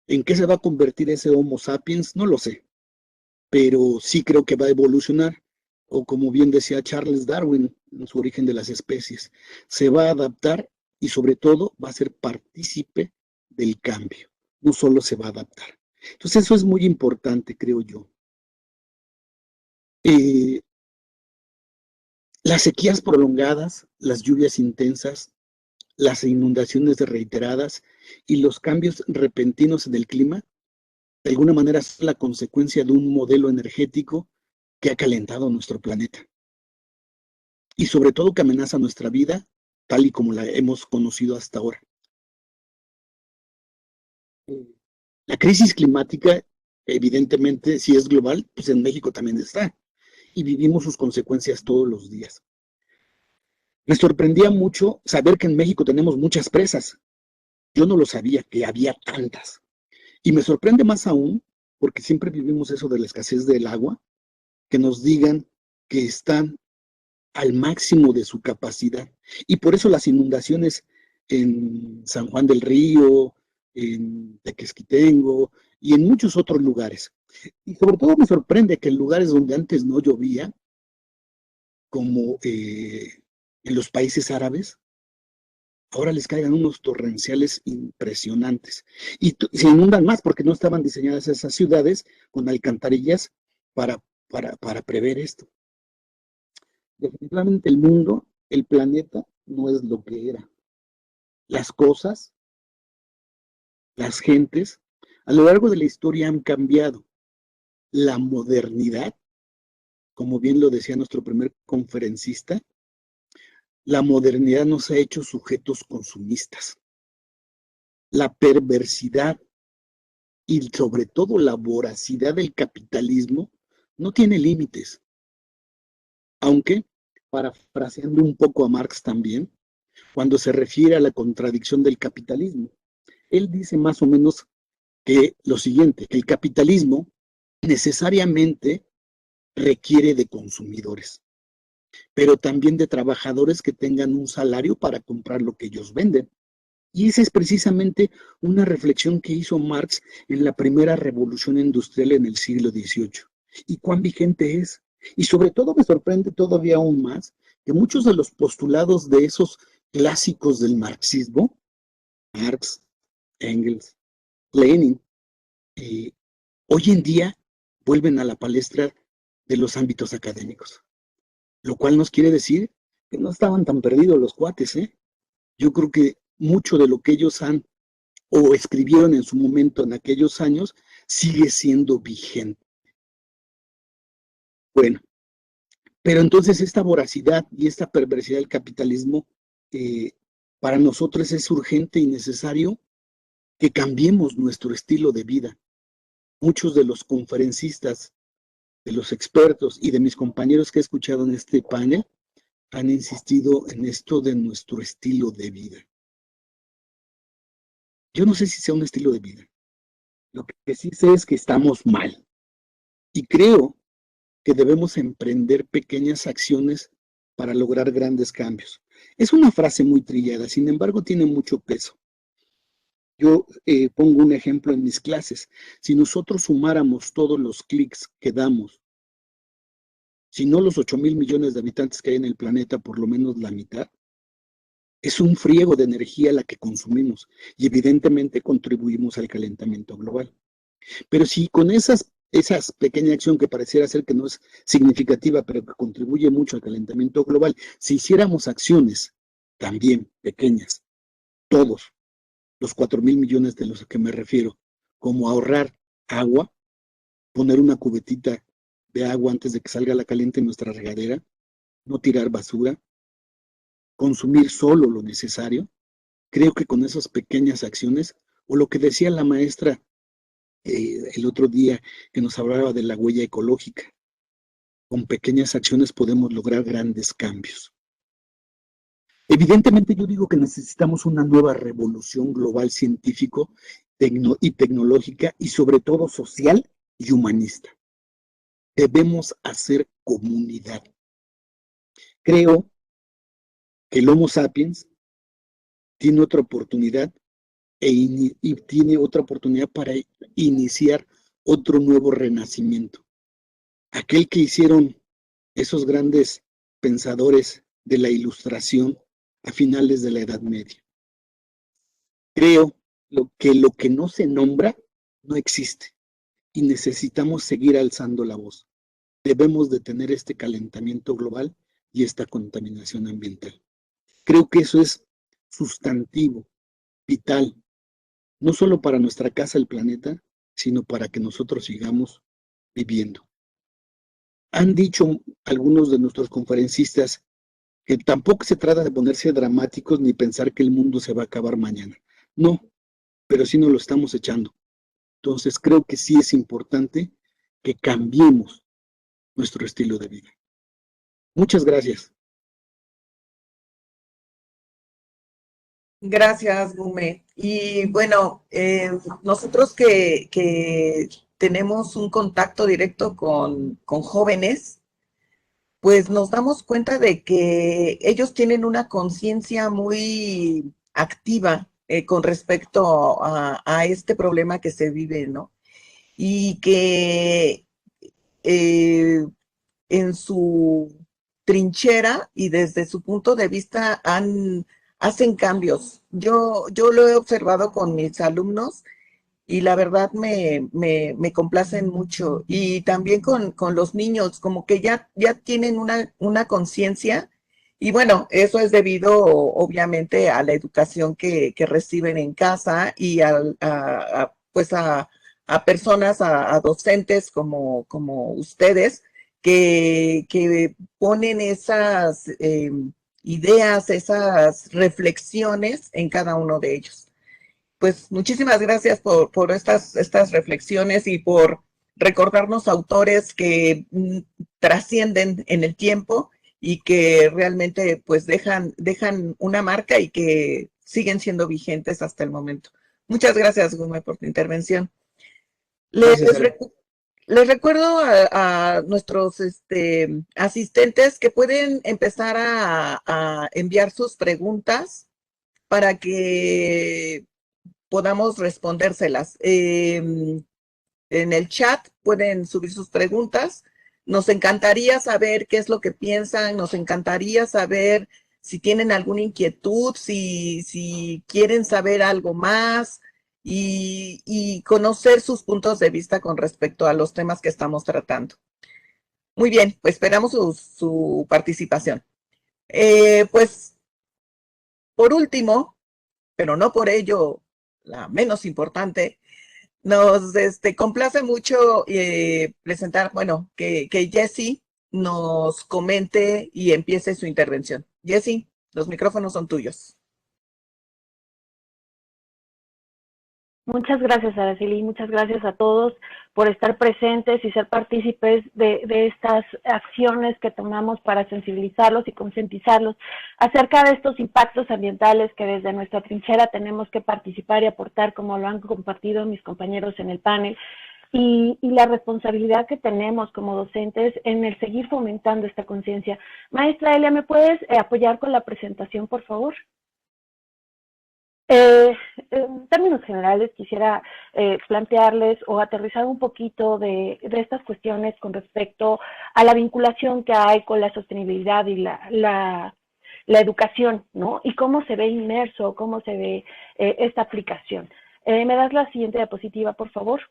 ¿En qué se va a convertir ese Homo sapiens? No lo sé, pero sí creo que va a evolucionar, o como bien decía Charles Darwin en su Origen de las Especies, se va a adaptar y sobre todo va a ser partícipe del cambio, no solo se va a adaptar. Entonces eso es muy importante, creo yo. Las sequías prolongadas, las lluvias intensas, las inundaciones reiteradas y los cambios repentinos en el clima, de alguna manera es la consecuencia de un modelo energético que ha calentado nuestro planeta y sobre todo que amenaza nuestra vida tal y como la hemos conocido hasta ahora. La crisis climática, evidentemente, si es global, pues en México también está y vivimos sus consecuencias todos los días. Me sorprendía mucho saber que en México tenemos muchas presas. Yo no lo sabía, que había tantas. Y me sorprende más aún, porque siempre vivimos eso de la escasez del agua, que nos digan que están al máximo de su capacidad. Y por eso las inundaciones en San Juan del Río, en Tequesquitengo y en muchos otros lugares. Y sobre todo me sorprende que en lugares donde antes no llovía, como en los países árabes, ahora les caigan unos torrenciales impresionantes. Y se inundan más porque no estaban diseñadas esas ciudades con alcantarillas para prever esto. Definitivamente el mundo, el planeta, no es lo que era. Las cosas, las gentes, a lo largo de la historia han cambiado. La modernidad, como bien lo decía nuestro primer conferencista, la modernidad nos ha hecho sujetos consumistas. La perversidad y sobre todo la voracidad del capitalismo no tiene límites. Aunque, parafraseando un poco a Marx también, cuando se refiere a la contradicción del capitalismo, él dice más o menos que lo siguiente, que el capitalismo necesariamente requiere de consumidores, pero también de trabajadores que tengan un salario para comprar lo que ellos venden. Y esa es precisamente una reflexión que hizo Marx en la primera revolución industrial en el siglo XVIII. ¿Y cuán vigente es? Y sobre todo me sorprende todavía aún más que muchos de los postulados de esos clásicos del marxismo, Marx, Engels, Lenin, hoy en día vuelven a la palestra de los ámbitos académicos. Lo cual nos quiere decir que no estaban tan perdidos los cuates, ¿eh? Yo creo que mucho de lo que ellos han o escribieron en su momento en aquellos años sigue siendo vigente. Bueno, pero entonces esta voracidad y esta perversidad del capitalismo para nosotros es urgente y necesario que cambiemos nuestro estilo de vida. Muchos de los conferencistas, de los expertos y de mis compañeros que he escuchado en este panel han insistido en esto de nuestro estilo de vida. Yo no sé si sea un estilo de vida. Lo que sí sé es que estamos mal. Y creo que debemos emprender pequeñas acciones para lograr grandes cambios. Es una frase muy trillada, sin embargo tiene mucho peso. Yo pongo un ejemplo en mis clases. Si nosotros sumáramos todos los clics que damos, si no los 8,000 millones de habitantes que hay en el planeta, por lo menos la mitad, es un friego de energía la que consumimos y evidentemente contribuimos al calentamiento global. Pero si con esas pequeña acción que pareciera ser que no es significativa, pero que contribuye mucho al calentamiento global, si hiciéramos acciones también pequeñas, todos, los 4,000 millones de los que me refiero, como ahorrar agua, poner una cubetita de agua antes de que salga la caliente en nuestra regadera, no tirar basura, consumir solo lo necesario, creo que con esas pequeñas acciones, o lo que decía la maestra el otro día que nos hablaba de la huella ecológica, con pequeñas acciones podemos lograr grandes cambios. Evidentemente yo digo que necesitamos una nueva revolución global científico y tecnológica y sobre todo social y humanista. Debemos hacer comunidad. Creo que el Homo sapiens tiene otra oportunidad y tiene otra oportunidad para iniciar otro nuevo renacimiento. Aquel que hicieron esos grandes pensadores de la Ilustración a finales de la Edad Media. Creo que lo que no se nombra no existe y necesitamos seguir alzando la voz. Debemos detener este calentamiento global y esta contaminación ambiental. Creo que eso es sustantivo, vital, no solo para nuestra casa, el planeta, sino para que nosotros sigamos viviendo. Han dicho algunos de nuestros conferencistas que tampoco se trata de ponerse dramáticos ni pensar que el mundo se va a acabar mañana. No, pero sí nos lo estamos echando. Entonces creo que sí es importante que cambiemos nuestro estilo de vida. Muchas gracias. Gracias, Gume. Y bueno, nosotros que tenemos un contacto directo con jóvenes, pues nos damos cuenta de que ellos tienen una conciencia muy activa con respecto a este problema que se vive, ¿no? Y que en su trinchera y desde su punto de vista hacen cambios. Yo lo he observado con mis alumnos y la verdad me complacen mucho. Y también con los niños, como que ya tienen una conciencia. Y bueno, eso es debido obviamente a la educación que reciben en casa y pues a personas, a docentes como ustedes, que ponen esas ideas, esas reflexiones en cada uno de ellos. Pues muchísimas gracias por estas reflexiones y por recordarnos autores que trascienden en el tiempo y que realmente pues dejan una marca y que siguen siendo vigentes hasta el momento. Muchas gracias, Gume, por tu intervención. Les recuerdo a nuestros asistentes que pueden empezar a enviar sus preguntas para que podamos respondérselas. En el chat pueden subir sus preguntas. Nos encantaría saber qué es lo que piensan, nos encantaría saber si tienen alguna inquietud, si quieren saber algo más y conocer sus puntos de vista con respecto a los temas que estamos tratando. Muy bien, pues esperamos su participación. Pues, por último, pero no por ello la menos importante, nos complace mucho presentar, bueno, que Jessie nos comente y empiece su intervención. Jessie, los micrófonos son tuyos. Muchas gracias, Araceli, muchas gracias a todos por estar presentes y ser partícipes de estas acciones que tomamos para sensibilizarlos y concientizarlos acerca de estos impactos ambientales que desde nuestra trinchera tenemos que participar y aportar, como lo han compartido mis compañeros en el panel. y la responsabilidad que tenemos como docentes en el seguir fomentando esta conciencia. Maestra Elia, ¿me puedes apoyar con la presentación, por favor? En términos generales, quisiera plantearles o aterrizar un poquito de estas cuestiones con respecto a la vinculación que hay con la sostenibilidad y la educación, ¿no? Y cómo se ve inmerso, cómo se ve esta aplicación. ¿Me das la siguiente diapositiva, por favor?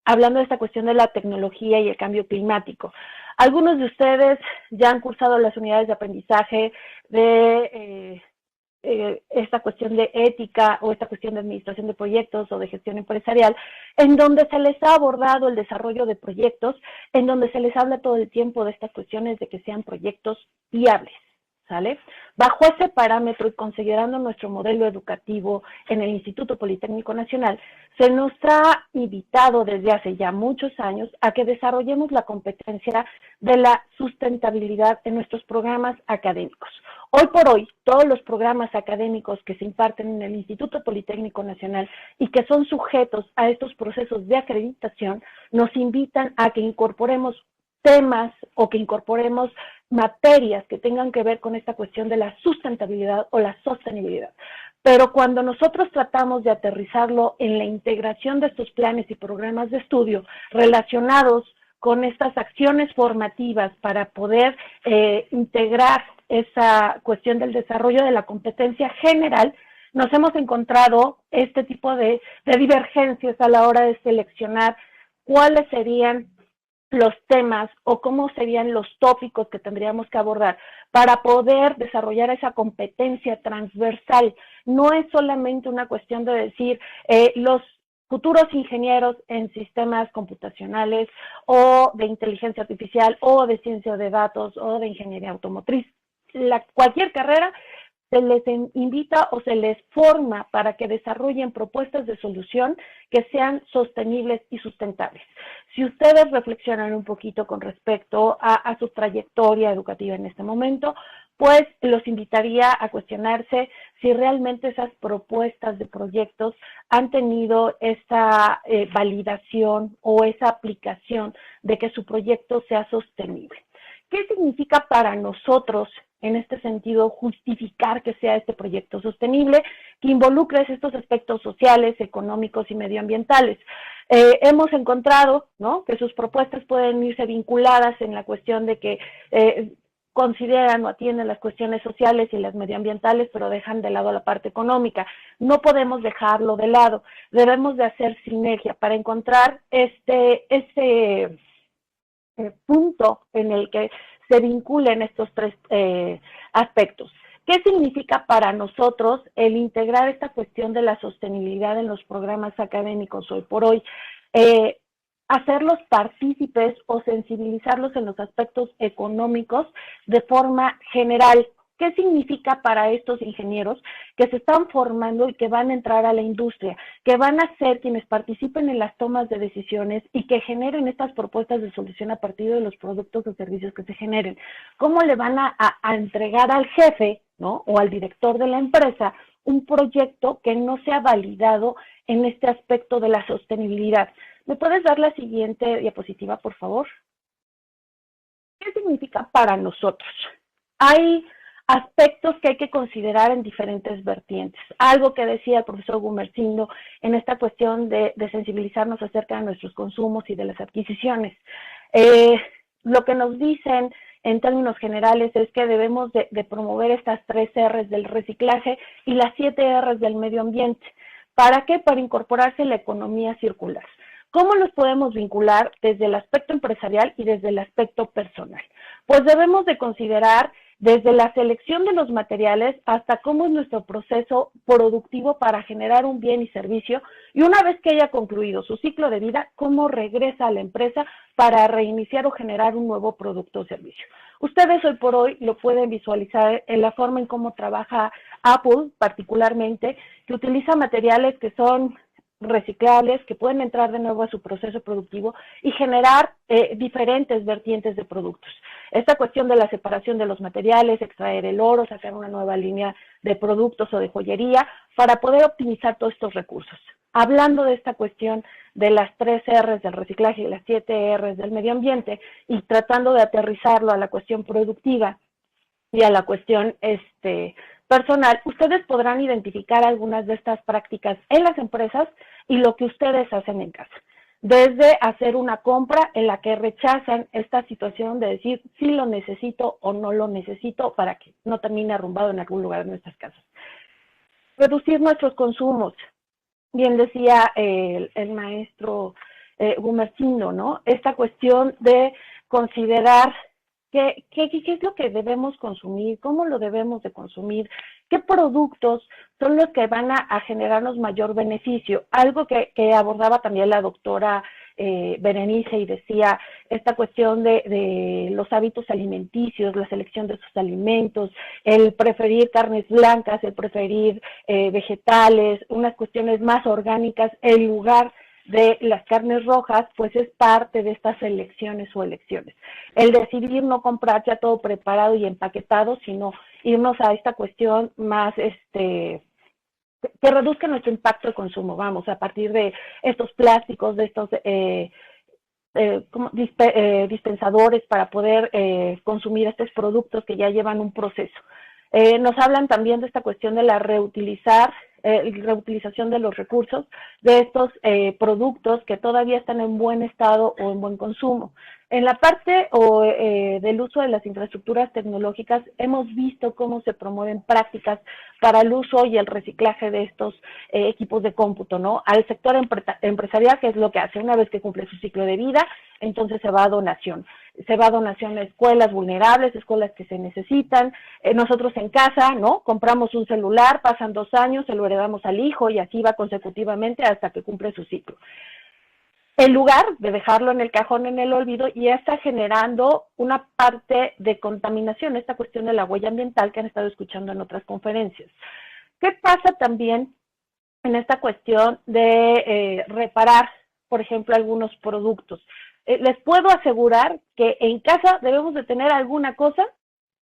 Hablando de esta cuestión de la tecnología y el cambio climático. Algunos de ustedes ya han cursado las unidades de aprendizaje de esta cuestión de ética o esta cuestión de administración de proyectos o de gestión empresarial, en donde se les ha abordado el desarrollo de proyectos, en donde se les habla todo el tiempo de estas cuestiones de que sean proyectos viables, ¿sale? Bajo ese parámetro y considerando nuestro modelo educativo en el Instituto Politécnico Nacional, se nos ha invitado desde hace ya muchos años a que desarrollemos la competencia de la sustentabilidad en nuestros programas académicos. Hoy por hoy, todos los programas académicos que se imparten en el Instituto Politécnico Nacional y que son sujetos a estos procesos de acreditación, nos invitan a que incorporemos temas o que incorporemos materias que tengan que ver con esta cuestión de la sustentabilidad o la sostenibilidad. Pero cuando nosotros tratamos de aterrizarlo en la integración de estos planes y programas de estudio relacionados con estas acciones formativas para poder integrar esa cuestión del desarrollo de la competencia general, nos hemos encontrado este tipo de divergencias a la hora de seleccionar cuáles serían los temas o cómo serían los tópicos que tendríamos que abordar para poder desarrollar esa competencia transversal. No es solamente una cuestión de decir los futuros ingenieros en sistemas computacionales o de inteligencia artificial o de ciencia de datos o de ingeniería automotriz. Cualquier carrera se les invita o se les forma para que desarrollen propuestas de solución que sean sostenibles y sustentables. Si ustedes reflexionan un poquito con respecto a su trayectoria educativa en este momento, pues los invitaría a cuestionarse si realmente esas propuestas de proyectos han tenido esa validación o esa aplicación de que su proyecto sea sostenible. ¿Qué significa para nosotros, en este sentido, justificar que sea este proyecto sostenible, que involucre estos aspectos sociales, económicos y medioambientales? Hemos encontrado, ¿no?, que sus propuestas pueden irse vinculadas en la cuestión de que consideran o atienden las cuestiones sociales y las medioambientales, pero dejan de lado la parte económica. No podemos dejarlo de lado. Debemos de hacer sinergia para encontrar este punto en el que se vinculen estos tres aspectos. ¿Qué significa para nosotros el integrar esta cuestión de la sostenibilidad en los programas académicos hoy por hoy? Hacerlos partícipes o sensibilizarlos en los aspectos económicos de forma general. ¿Qué significa para estos ingenieros que se están formando y que van a entrar a la industria, que van a ser quienes participen en las tomas de decisiones y que generen estas propuestas de solución a partir de los productos o servicios que se generen? ¿Cómo le van a entregar al jefe, ¿no?, o al director de la empresa un proyecto que no sea validado en este aspecto de la sostenibilidad? ¿Me puedes dar la siguiente diapositiva, por favor? ¿Qué significa para nosotros? Hay aspectos que hay que considerar en diferentes vertientes. Algo que decía el profesor Gumersindo en esta cuestión de sensibilizarnos acerca de nuestros consumos y de las adquisiciones. Lo que nos dicen en términos generales es que debemos de promover estas 3 R's del reciclaje y las 7 R's del medio ambiente. ¿Para qué? Para incorporarse la economía circular. ¿Cómo los podemos vincular desde el aspecto empresarial y desde el aspecto personal? Pues debemos de considerar desde la selección de los materiales hasta cómo es nuestro proceso productivo para generar un bien y servicio, y una vez que haya concluido su ciclo de vida, cómo regresa a la empresa para reiniciar o generar un nuevo producto o servicio. Ustedes hoy por hoy lo pueden visualizar en la forma en cómo trabaja Apple particularmente, que utiliza materiales que son reciclables, que pueden entrar de nuevo a su proceso productivo y generar diferentes vertientes de productos. Esta cuestión de la separación de los materiales, extraer el oro, sacar una nueva línea de productos o de joyería para poder optimizar todos estos recursos. hablando de esta cuestión de las 3 R's del reciclaje y las 7 R's del medio ambiente y tratando de aterrizarlo a la cuestión productiva y a la cuestión personal, ustedes podrán identificar algunas de estas prácticas en las empresas y lo que ustedes hacen en casa. Desde hacer una compra en la que rechazan esta situación de decir si lo necesito o no lo necesito para que no termine arrumbado en algún lugar de nuestras casas. Reducir nuestros consumos. Bien decía el maestro Gumersindo, ¿no? Esta cuestión de considerar qué es lo que debemos consumir, cómo lo debemos de consumir, qué productos son los que van a generarnos mayor beneficio. Algo que abordaba también la doctora Berenice y decía esta cuestión de los hábitos alimenticios, la selección de sus alimentos, el preferir carnes blancas, el preferir vegetales, unas cuestiones más orgánicas en lugar de las carnes rojas, pues es parte de estas elecciones o elecciones. El decidir no comprar ya todo preparado y empaquetado, sino irnos a esta cuestión más que reduzca nuestro impacto de consumo, vamos, a partir de estos plásticos, de estos dispensadores para poder consumir estos productos que ya llevan un proceso. Nos hablan también de esta cuestión de la reutilización de los recursos de estos productos que todavía están en buen estado o en buen consumo. En la parte del uso de las infraestructuras tecnológicas hemos visto cómo se promueven prácticas para el uso y el reciclaje de estos equipos de cómputo, ¿no? Al sector empresarial, que es lo que hace una vez que cumple su ciclo de vida, entonces se va a donación. Se va a donación a escuelas vulnerables, escuelas que se necesitan. Nosotros en casa, ¿no? Compramos un celular, pasan 2 años, se lo heredamos al hijo y así va consecutivamente hasta que cumple su ciclo. En lugar de dejarlo en el cajón, en el olvido, ya está generando una parte de contaminación, esta cuestión de la huella ambiental que han estado escuchando en otras conferencias. ¿Qué pasa también en esta cuestión de reparar, por ejemplo, algunos productos? Les puedo asegurar que en casa debemos de tener alguna cosa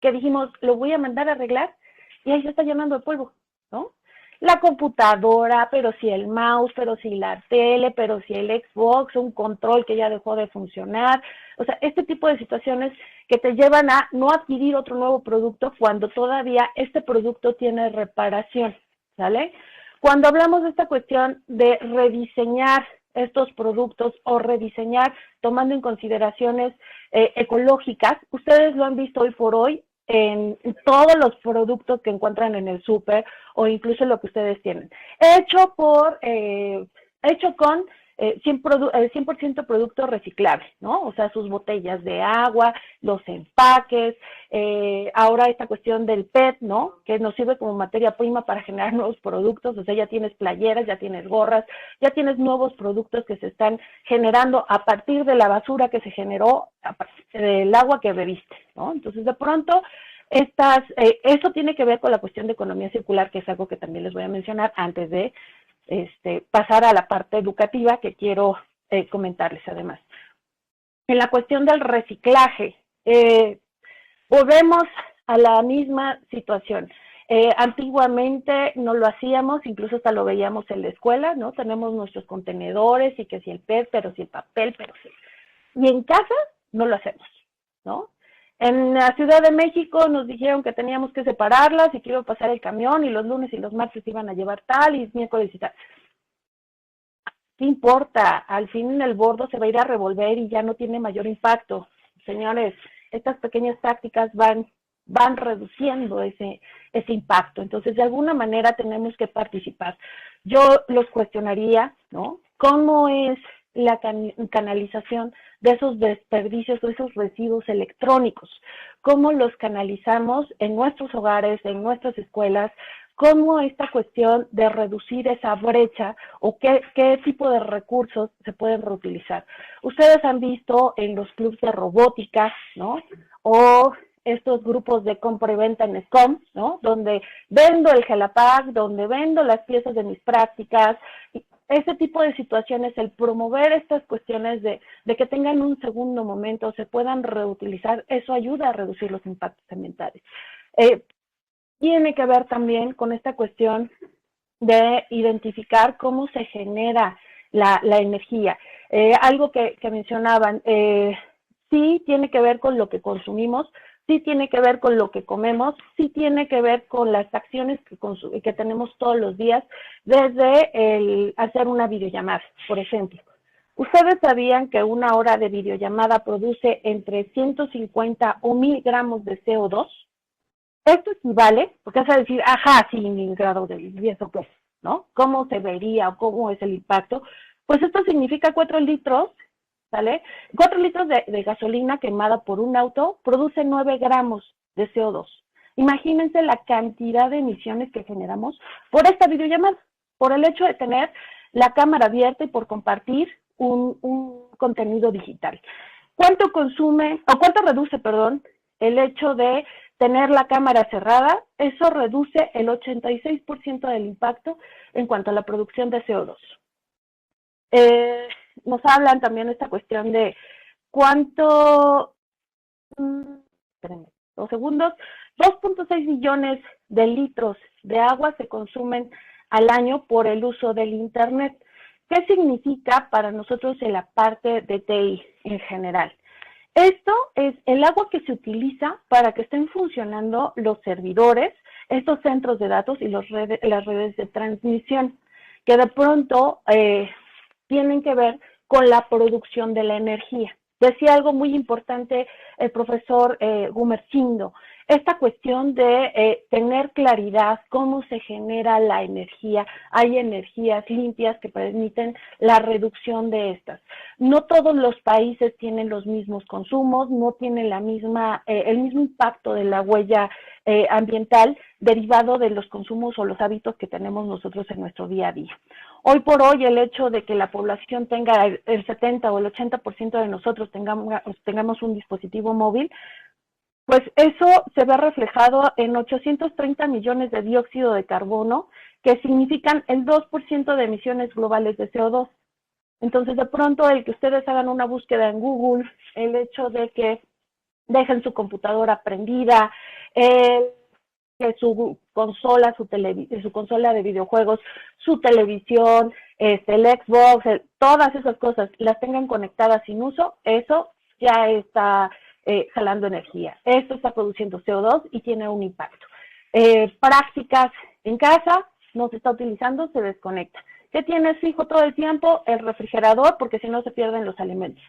que dijimos, lo voy a mandar a arreglar, y ahí se está llenando de polvo, ¿no? La computadora, pero si el mouse, pero si la tele, pero si el Xbox, un control que ya dejó de funcionar. O sea, este tipo de situaciones que te llevan a no adquirir otro nuevo producto cuando todavía este producto tiene reparación, ¿sale? Cuando hablamos de esta cuestión de rediseñar estos productos o rediseñar tomando en consideraciones ecológicas, ustedes lo han visto hoy por hoy en todos los productos que encuentran en el súper o incluso lo que ustedes tienen. Hecho con 100% producto reciclable, ¿no? O sea, sus botellas de agua, los empaques, ahora esta cuestión del PET, ¿no? Que nos sirve como materia prima para generar nuevos productos, o sea, ya tienes playeras, ya tienes gorras, ya tienes nuevos productos que se están generando a partir de la basura que se generó, a partir del agua que bebiste, ¿no? Entonces, de pronto, eso tiene que ver con la cuestión de economía circular, que es algo que también les voy a mencionar antes de pasar a la parte educativa que quiero comentarles además. En la cuestión del reciclaje, volvemos a la misma situación. Antiguamente no lo hacíamos, incluso hasta lo veíamos en la escuela, ¿no? Tenemos nuestros contenedores y que si el PET, pero si el papel, pero si... Y en casa no lo hacemos, ¿no? En la Ciudad de México nos dijeron que teníamos que separarlas y que iba a pasar el camión y los lunes y los martes iban a llevar tal y miércoles y tal. ¿Qué importa? Al fin el bordo se va a ir a revolver y ya no tiene mayor impacto. Señores, estas pequeñas prácticas van reduciendo ese impacto. Entonces, de alguna manera tenemos que participar. Yo los cuestionaría, ¿no? ¿Cómo es la canalización de esos desperdicios o esos residuos electrónicos? ¿Cómo los canalizamos en nuestros hogares, en nuestras escuelas? ¿Cómo esta cuestión de reducir esa brecha o qué tipo de recursos se pueden reutilizar? Ustedes han visto en los clubs de robótica, ¿no? O estos grupos de compra y venta en SCOM, ¿no? Donde vendo el Gelapack, donde vendo las piezas de mis prácticas. Ese tipo de situaciones, el promover estas cuestiones de que tengan un segundo momento, se puedan reutilizar, eso ayuda a reducir los impactos ambientales. Tiene que ver también con esta cuestión de identificar cómo se genera la energía. Algo que mencionaban, sí tiene que ver con lo que consumimos, sí tiene que ver con lo que comemos, sí tiene que ver con las acciones que tenemos todos los días, desde el hacer una videollamada, por ejemplo. ¿Ustedes sabían que una hora de videollamada produce entre 150 o 1000 gramos de CO2? Esto equivale, porque vas a decir, ajá, sí, 1000 grados de ¿y eso qué? ¿No? ¿Cómo se vería o cómo es el impacto? Pues esto significa 4 litros, ¿sale? 4 litros de gasolina quemada por un auto produce 9 gramos de CO2. Imagínense la cantidad de emisiones que generamos por esta videollamada, por el hecho de tener la cámara abierta y por compartir un contenido digital. ¿Cuánto consume, o cuánto reduce, perdón, el hecho de tener la cámara cerrada? Eso reduce el 86% del impacto en cuanto a la producción de CO2. Nos hablan también de esta cuestión de cuánto, espérenme, 2 segundos, 2.6 millones de litros de agua se consumen al año por el uso del Internet. ¿Qué significa para nosotros en la parte de TI en general? Esto es el agua que se utiliza para que estén funcionando los servidores, estos centros de datos y las redes de transmisión, que de pronto tienen que ver con la producción de la energía. Decía algo muy importante el profesor Gumersindo, esta cuestión de tener claridad cómo se genera la energía. Hay energías limpias que permiten la reducción de estas. No todos los países tienen los mismos consumos, no tienen el mismo impacto de la huella ambiental derivado de los consumos o los hábitos que tenemos nosotros en nuestro día a día. Hoy por hoy, el hecho de que la población tenga el 70 o el 80% de nosotros tengamos un dispositivo móvil, pues eso se ve reflejado en 830 millones de dióxido de carbono, que significan el 2% de emisiones globales de CO2. Entonces, de pronto, el que ustedes hagan una búsqueda en Google, el hecho de que dejen su computadora prendida, que su consola, su consola de videojuegos, su televisión, el Xbox, todas esas cosas las tengan conectadas sin uso, eso ya está jalando energía. Esto está produciendo CO2 y tiene un impacto. Prácticas en casa, no se está utilizando, se desconecta. ¿Qué tienes fijo todo el tiempo? El refrigerador, porque si no se pierden los alimentos.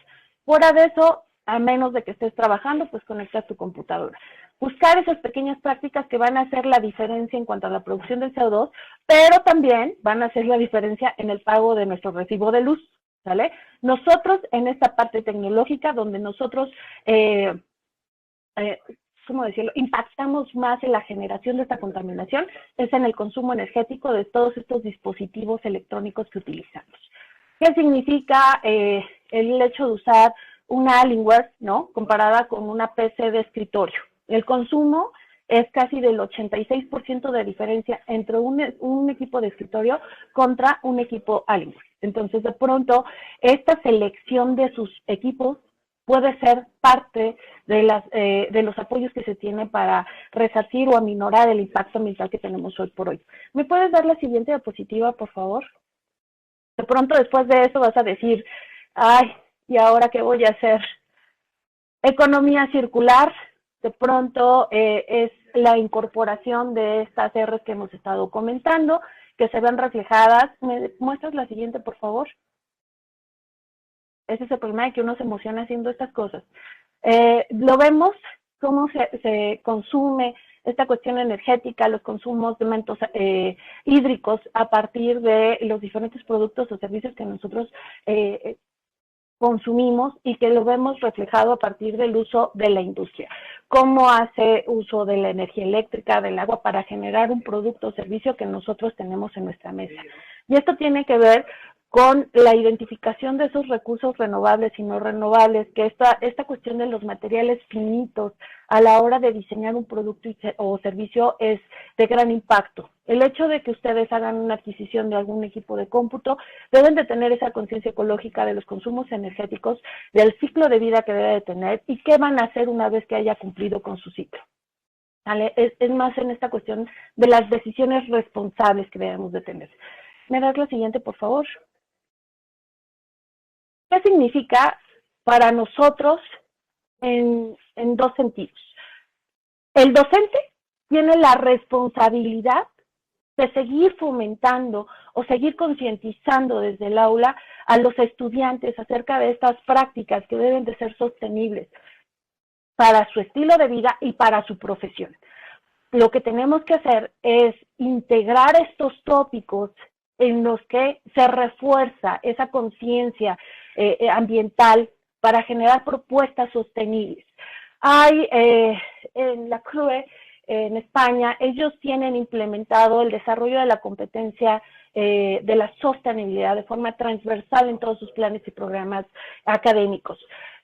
Fuera de eso, a menos de que estés trabajando, pues conectas tu computadora. Buscar esas pequeñas prácticas que van a hacer la diferencia en cuanto a la producción de CO2, pero también van a hacer la diferencia en el pago de nuestro recibo de luz, ¿sale? Nosotros, en esta parte tecnológica, donde nosotros, ¿cómo decirlo?, impactamos más en la generación de esta contaminación, es en el consumo energético de todos estos dispositivos electrónicos que utilizamos. ¿Qué significa el hecho de usar una Alienware, ¿no?, comparada con una PC de escritorio? El consumo es casi del 86% de diferencia entre un equipo de escritorio contra un equipo Alienware. Entonces, de pronto, esta selección de sus equipos puede ser parte de los apoyos que se tienen para resarcir o aminorar el impacto ambiental que tenemos hoy por hoy. ¿Me puedes dar la siguiente diapositiva, por favor? De pronto, después de eso vas a decir, ay, ¿y ahora qué voy a hacer? Economía circular, de pronto es la incorporación de estas R's que hemos estado comentando, que se ven reflejadas. ¿Me muestras la siguiente, por favor? Ese es el problema de que uno se emociona haciendo estas cosas. Lo vemos, cómo se consume esta cuestión energética, los consumos de elementos hídricos a partir de los diferentes productos o servicios que nosotros consumimos y que lo vemos reflejado a partir del uso de la industria. Cómo hace uso de la energía eléctrica, del agua, para generar un producto o servicio que nosotros tenemos en nuestra mesa. Y esto tiene que ver con la identificación de esos recursos renovables y no renovables, que esta cuestión de los materiales finitos a la hora de diseñar un producto o servicio es de gran impacto. El hecho de que ustedes hagan una adquisición de algún equipo de cómputo, deben de tener esa conciencia ecológica de los consumos energéticos, del ciclo de vida que debe de tener y qué van a hacer una vez que haya cumplido con su ciclo. ¿vale? Es más en esta cuestión de las decisiones responsables que debemos de tener. ¿Me das la siguiente, por favor? ¿Qué significa para nosotros en dos sentidos? El docente tiene la responsabilidad de seguir fomentando o seguir concientizando desde el aula a los estudiantes acerca de estas prácticas que deben de ser sostenibles para su estilo de vida y para su profesión. Lo que tenemos que hacer es integrar estos tópicos en los que se refuerza esa conciencia ambiental para generar propuestas sostenibles. Hay en la CRUE, en España, ellos tienen implementado el desarrollo de la competencia de la sostenibilidad de forma transversal en todos sus planes y programas académicos.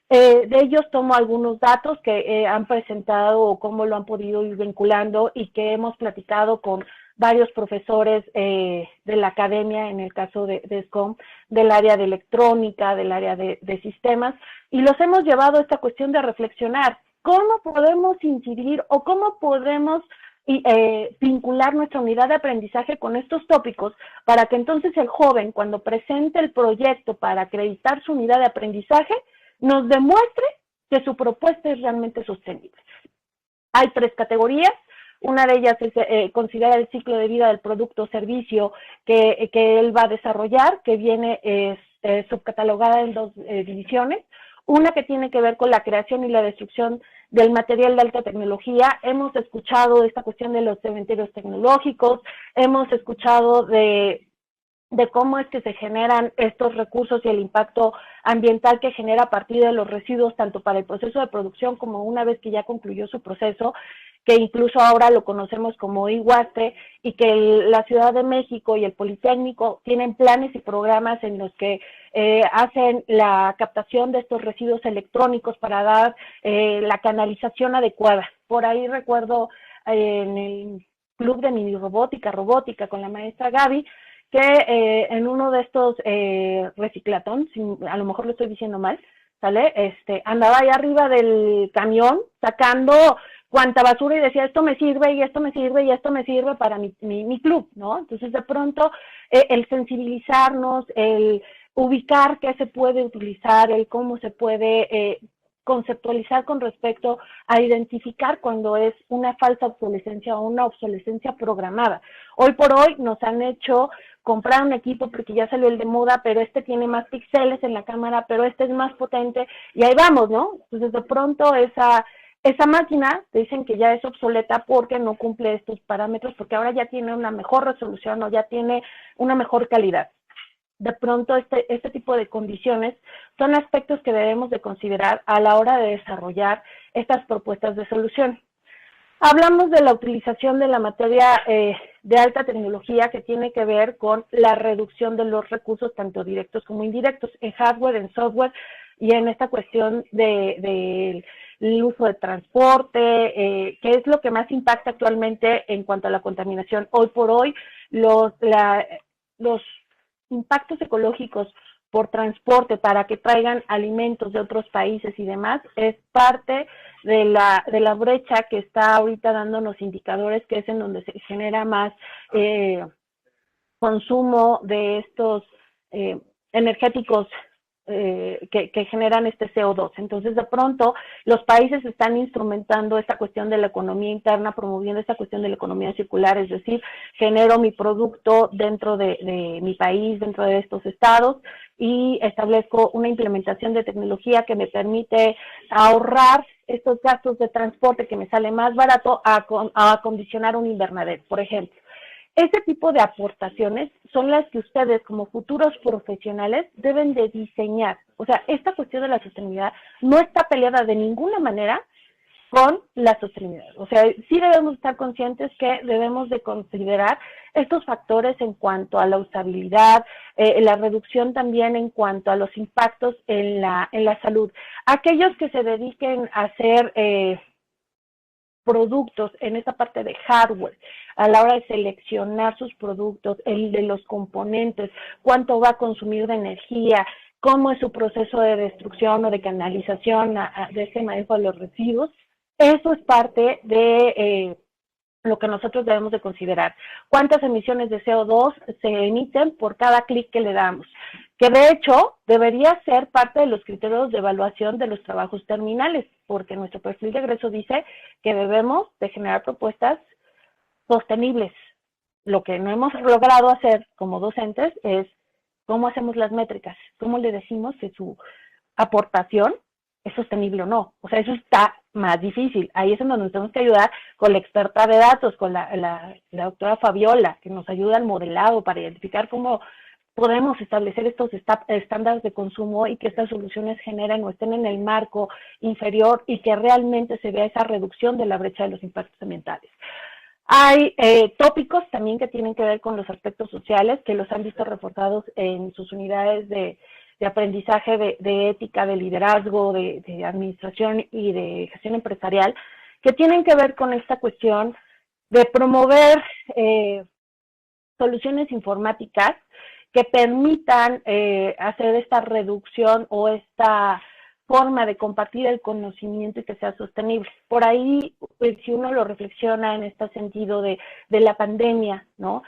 De ellos tomo algunos datos que han presentado o cómo lo han podido ir vinculando y que hemos platicado con varios profesores de la academia, en el caso de SCOM, del área de electrónica, del área de sistemas, y los hemos llevado a esta cuestión de reflexionar cómo podemos incidir o cómo podemos vincular nuestra unidad de aprendizaje con estos tópicos para que entonces el joven, cuando presente el proyecto para acreditar su unidad de aprendizaje, nos demuestre que su propuesta es realmente sostenible. Hay 3 categorías. Una de ellas es considerar el ciclo de vida del producto o servicio que él va a desarrollar, que viene subcatalogada en 2 divisiones. Una que tiene que ver con la creación y la destrucción del material de alta tecnología. Hemos escuchado esta cuestión de los cementerios tecnológicos, hemos escuchado de cómo es que se generan estos recursos y el impacto ambiental que genera a partir de los residuos, tanto para el proceso de producción como una vez que ya concluyó su proceso, que incluso ahora lo conocemos como IWASTE, y que la Ciudad de México y el Politécnico tienen planes y programas en los que hacen la captación de estos residuos electrónicos para dar la canalización adecuada. Por ahí recuerdo en el club de mini robótica con la maestra Gaby, que en uno de estos reciclatón, a lo mejor lo estoy diciendo mal, ¿sale? Andaba ahí arriba del camión sacando cuánta basura y decía, esto me sirve y esto me sirve y esto me sirve para mi club, ¿no? Entonces, de pronto, el sensibilizarnos, el ubicar qué se puede utilizar, el cómo se puede conceptualizar con respecto a identificar cuando es una falsa obsolescencia o una obsolescencia programada. Hoy por hoy nos han hecho comprar un equipo porque ya salió el de moda, pero este tiene más píxeles en la cámara, pero este es más potente, y ahí vamos, ¿no? Entonces, de pronto, esa máquina te dicen que ya es obsoleta porque no cumple estos parámetros, porque ahora ya tiene una mejor resolución o ya tiene una mejor calidad. De pronto, este tipo de condiciones son aspectos que debemos de considerar a la hora de desarrollar estas propuestas de solución. Hablamos de la utilización de la materia de alta tecnología, que tiene que ver con la reducción de los recursos, tanto directos como indirectos, en hardware, en software, y en esta cuestión del uso de transporte, que es lo que más impacta actualmente en cuanto a la contaminación. Hoy por hoy, los impactos ecológicos por transporte para que traigan alimentos de otros países y demás, es parte de la brecha que está ahorita dándonos indicadores, que es en donde se genera más consumo de estos energéticos que generan este CO2. Entonces, de pronto, los países están instrumentando esta cuestión de la economía interna, promoviendo esta cuestión de la economía circular, es decir, genero mi producto dentro de mi país, dentro de estos estados, y establezco una implementación de tecnología que me permite ahorrar estos gastos de transporte, que me sale más barato a acondicionar un invernadero, por ejemplo. Este tipo de aportaciones son las que ustedes, como futuros profesionales, deben de diseñar. O sea, esta cuestión de la sostenibilidad no está peleada de ninguna manera con la sostenibilidad. O sea, sí debemos estar conscientes que debemos de considerar estos factores en cuanto a la usabilidad, la reducción también en cuanto a los impactos en la salud. Aquellos que se dediquen a hacer productos en esta parte de hardware, a la hora de seleccionar sus productos, el de los componentes, cuánto va a consumir de energía, cómo es su proceso de destrucción o de canalización de este manejo de los residuos, Eso es parte de lo que nosotros debemos de considerar. ¿Cuántas emisiones de CO2 se emiten por cada clic que le damos? Que de hecho debería ser parte de los criterios de evaluación de los trabajos terminales, porque nuestro perfil de egreso dice que debemos de generar propuestas sostenibles. Lo que no hemos logrado hacer como docentes es cómo hacemos las métricas, cómo le decimos que su aportación es sostenible o no. O sea, eso está más difícil. Ahí es en donde nos tenemos que ayudar con la experta de datos, con la doctora Fabiola, que nos ayuda al modelado para identificar cómo podemos establecer estos estándares de consumo y que estas soluciones generen o estén en el marco inferior y que realmente se vea esa reducción de la brecha de los impactos ambientales. Hay tópicos también que tienen que ver con los aspectos sociales, que los han visto reforzados en sus unidades de aprendizaje de ética, de liderazgo, de administración y de gestión empresarial, que tienen que ver con esta cuestión de promover soluciones informáticas que permitan hacer esta reducción o esta forma de compartir el conocimiento y que sea sostenible. Por ahí, pues, si uno lo reflexiona en este sentido de la pandemia, ¿no?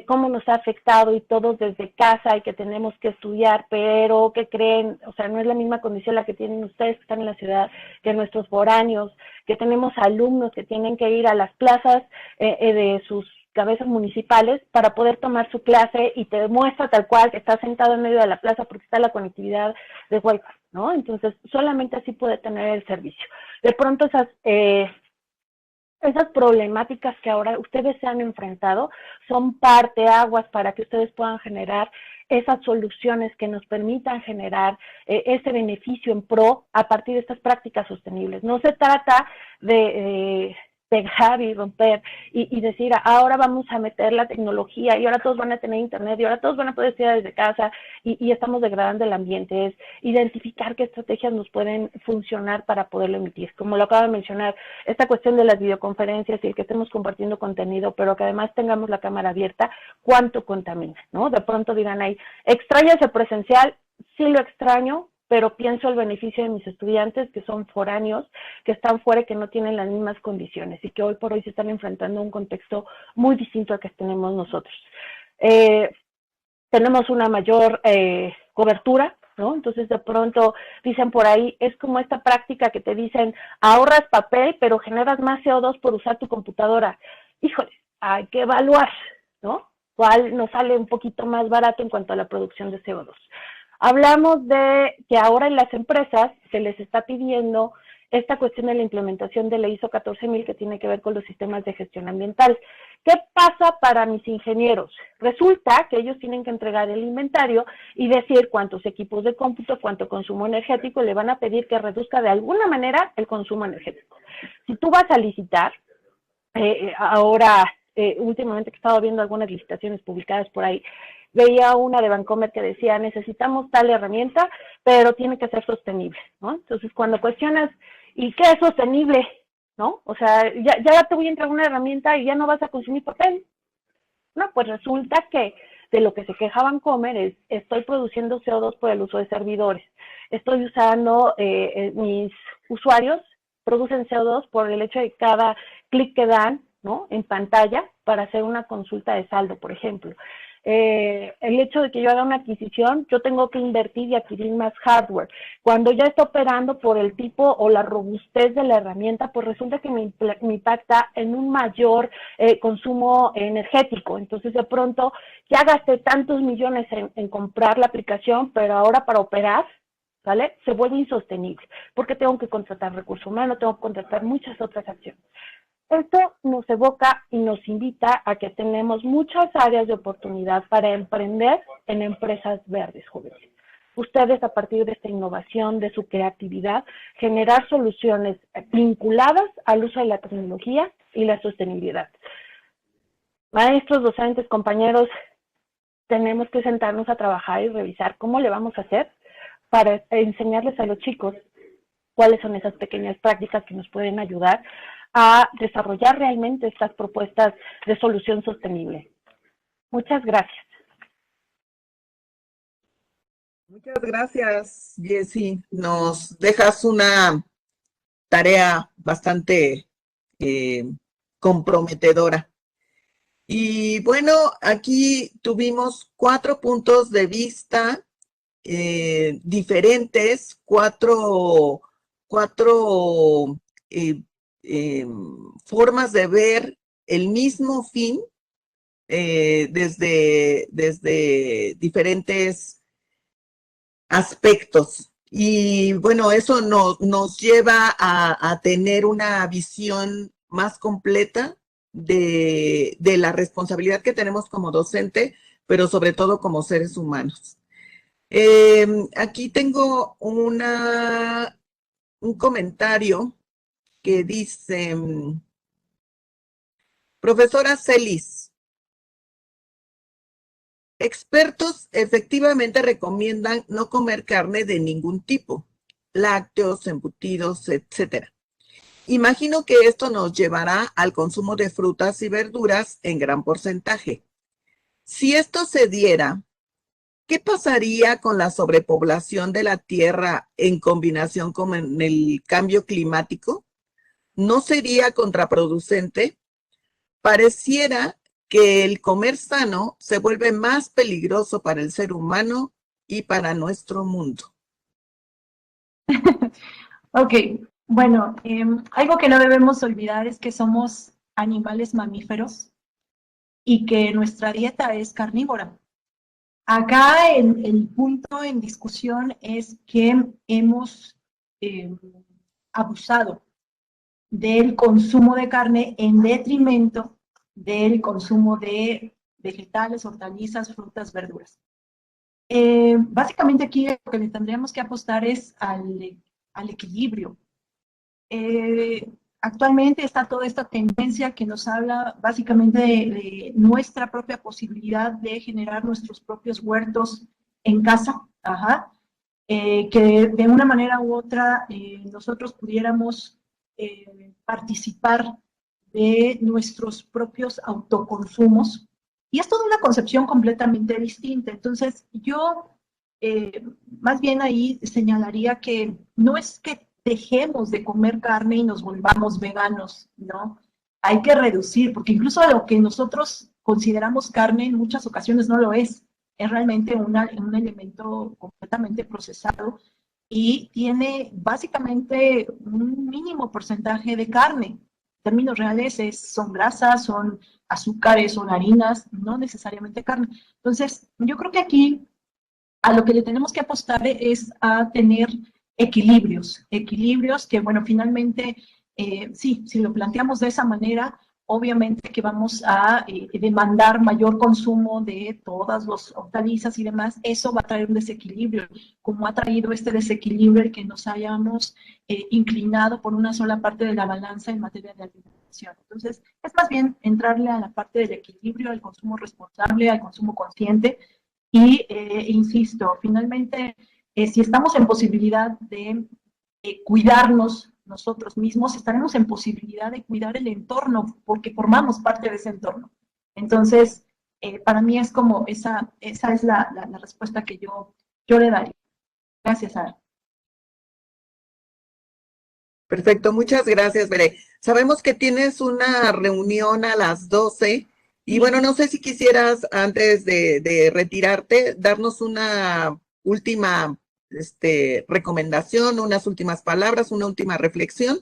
Cómo nos ha afectado y todos desde casa y que tenemos que estudiar, pero que creen, o sea, no es la misma condición la que tienen ustedes que están en la ciudad que nuestros foráneos, que tenemos alumnos que tienen que ir a las plazas de sus cabezas municipales para poder tomar su clase y te demuestra tal cual que está sentado en medio de la plaza porque está la conectividad de Wi-Fi, ¿no? Entonces, solamente así puede tener el servicio. De pronto esas problemáticas que ahora ustedes se han enfrentado son parteaguas para que ustedes puedan generar esas soluciones que nos permitan generar ese beneficio en pro a partir de estas prácticas sostenibles. No se trata de pegar y romper y decir, ahora vamos a meter la tecnología y ahora todos van a tener internet y ahora todos van a poder estudiar desde casa y estamos degradando el ambiente. Es identificar qué estrategias nos pueden funcionar para poderlo emitir. Como lo acabo de mencionar, esta cuestión de las videoconferencias y el que estemos compartiendo contenido, pero que además tengamos la cámara abierta, ¿cuánto contamina? ¿No? De pronto dirán ahí, ¿extrañas el presencial? Sí lo extraño, pero pienso el beneficio de mis estudiantes que son foráneos, que están fuera y que no tienen las mismas condiciones y que hoy por hoy se están enfrentando a un contexto muy distinto al que tenemos nosotros. Tenemos una mayor cobertura, ¿no? Entonces de pronto dicen por ahí, es como esta práctica que te dicen, ahorras papel, pero generas más CO2 por usar tu computadora. Híjole, hay que evaluar, ¿no? ¿Cuál nos sale un poquito más barato en cuanto a la producción de CO2? Hablamos de que ahora en las empresas se les está pidiendo esta cuestión de la implementación de la ISO 14000 que tiene que ver con los sistemas de gestión ambiental. ¿Qué pasa para mis ingenieros? Resulta que ellos tienen que entregar el inventario y decir cuántos equipos de cómputo, cuánto consumo energético, le van a pedir que reduzca de alguna manera el consumo energético. Si tú vas a licitar, ahora, últimamente que he estado viendo algunas licitaciones publicadas por ahí, veía una de Vancomer que decía, necesitamos tal herramienta, pero tiene que ser sostenible, ¿no? Entonces, cuando cuestionas, ¿y qué es sostenible? ¿No? O sea, ya te voy a entregar una herramienta y ya no vas a consumir papel. No, pues resulta que de lo que se queja Vancomer es, estoy produciendo CO2 por el uso de servidores. Estoy usando, mis usuarios producen CO2 por el hecho de cada clic que dan, ¿no? En pantalla para hacer una consulta de saldo, por ejemplo. El hecho de que yo haga una adquisición, yo tengo que invertir y adquirir más hardware. Cuando ya está operando por el tipo o la robustez de la herramienta, pues resulta que me impacta en un mayor consumo energético. Entonces, de pronto, ya gasté tantos millones en comprar la aplicación, pero ahora para operar, ¿vale? Se vuelve insostenible, porque tengo que contratar recursos humanos, tengo que contratar muchas otras acciones. Esto nos evoca y nos invita a que tenemos muchas áreas de oportunidad para emprender en empresas verdes, jóvenes. Ustedes, a partir de esta innovación, de su creatividad, generar soluciones vinculadas al uso de la tecnología y la sostenibilidad. Maestros, docentes, compañeros, tenemos que sentarnos a trabajar y revisar cómo le vamos a hacer para enseñarles a los chicos cuáles son esas pequeñas prácticas que nos pueden ayudar a desarrollar realmente estas propuestas de solución sostenible. Muchas gracias. Muchas gracias, Jessie. Nos dejas una tarea bastante comprometedora. Y bueno, aquí tuvimos 4 puntos de vista diferentes, cuatro formas de ver el mismo fin desde diferentes aspectos. Y bueno, eso nos lleva a tener una visión más completa de la responsabilidad que tenemos como docente, pero sobre todo como seres humanos. Aquí tengo un comentario que dice, profesora Celis, expertos efectivamente recomiendan no comer carne de ningún tipo, lácteos, embutidos, etc. Imagino que esto nos llevará al consumo de frutas y verduras en gran porcentaje. Si esto se diera, ¿qué pasaría con la sobrepoblación de la Tierra en combinación con el cambio climático? ¿No sería contraproducente? Pareciera que el comer sano se vuelve más peligroso para el ser humano y para nuestro mundo. Ok, bueno, algo que no debemos olvidar es que somos animales mamíferos y que nuestra dieta es carnívora. Acá el punto en discusión es que hemos abusado del consumo de carne en detrimento del consumo de vegetales, hortalizas, frutas, verduras. Básicamente aquí lo que le tendríamos que apostar es al equilibrio. Actualmente está toda esta tendencia que nos habla básicamente de nuestra propia posibilidad de generar nuestros propios huertos en casa, que de una manera u otra nosotros pudiéramos participar de nuestros propios autoconsumos. Y es toda una concepción completamente distinta. Entonces, yo más bien ahí señalaría que no es que dejemos de comer carne y nos volvamos veganos, ¿no? Hay que reducir, porque incluso lo que nosotros consideramos carne en muchas ocasiones no lo es. Es realmente un elemento completamente procesado y tiene básicamente un mínimo porcentaje de carne. En términos reales son grasas, son azúcares, son harinas, no necesariamente carne. Entonces, yo creo que aquí a lo que le tenemos que apostar es a tener equilibrios que, bueno, finalmente, sí, si lo planteamos de esa manera, obviamente que vamos a demandar mayor consumo de todas las hortalizas y demás, eso va a traer un desequilibrio, como ha traído este desequilibrio el que nos hayamos inclinado por una sola parte de la balanza en materia de alimentación. Entonces, es más bien entrarle a la parte del equilibrio, al consumo responsable, al consumo consciente, y insisto, finalmente, si estamos en posibilidad de cuidarnos nosotros mismos, estaremos en posibilidad de cuidar el entorno, porque formamos parte de ese entorno. Entonces, para mí es como esa es la respuesta que yo le daría. Gracias, Sara. Perfecto, muchas gracias, Bere. Sabemos que tienes una reunión a las 12 y bueno, no sé si quisieras antes de retirarte darnos una última recomendación, unas últimas palabras, una última reflexión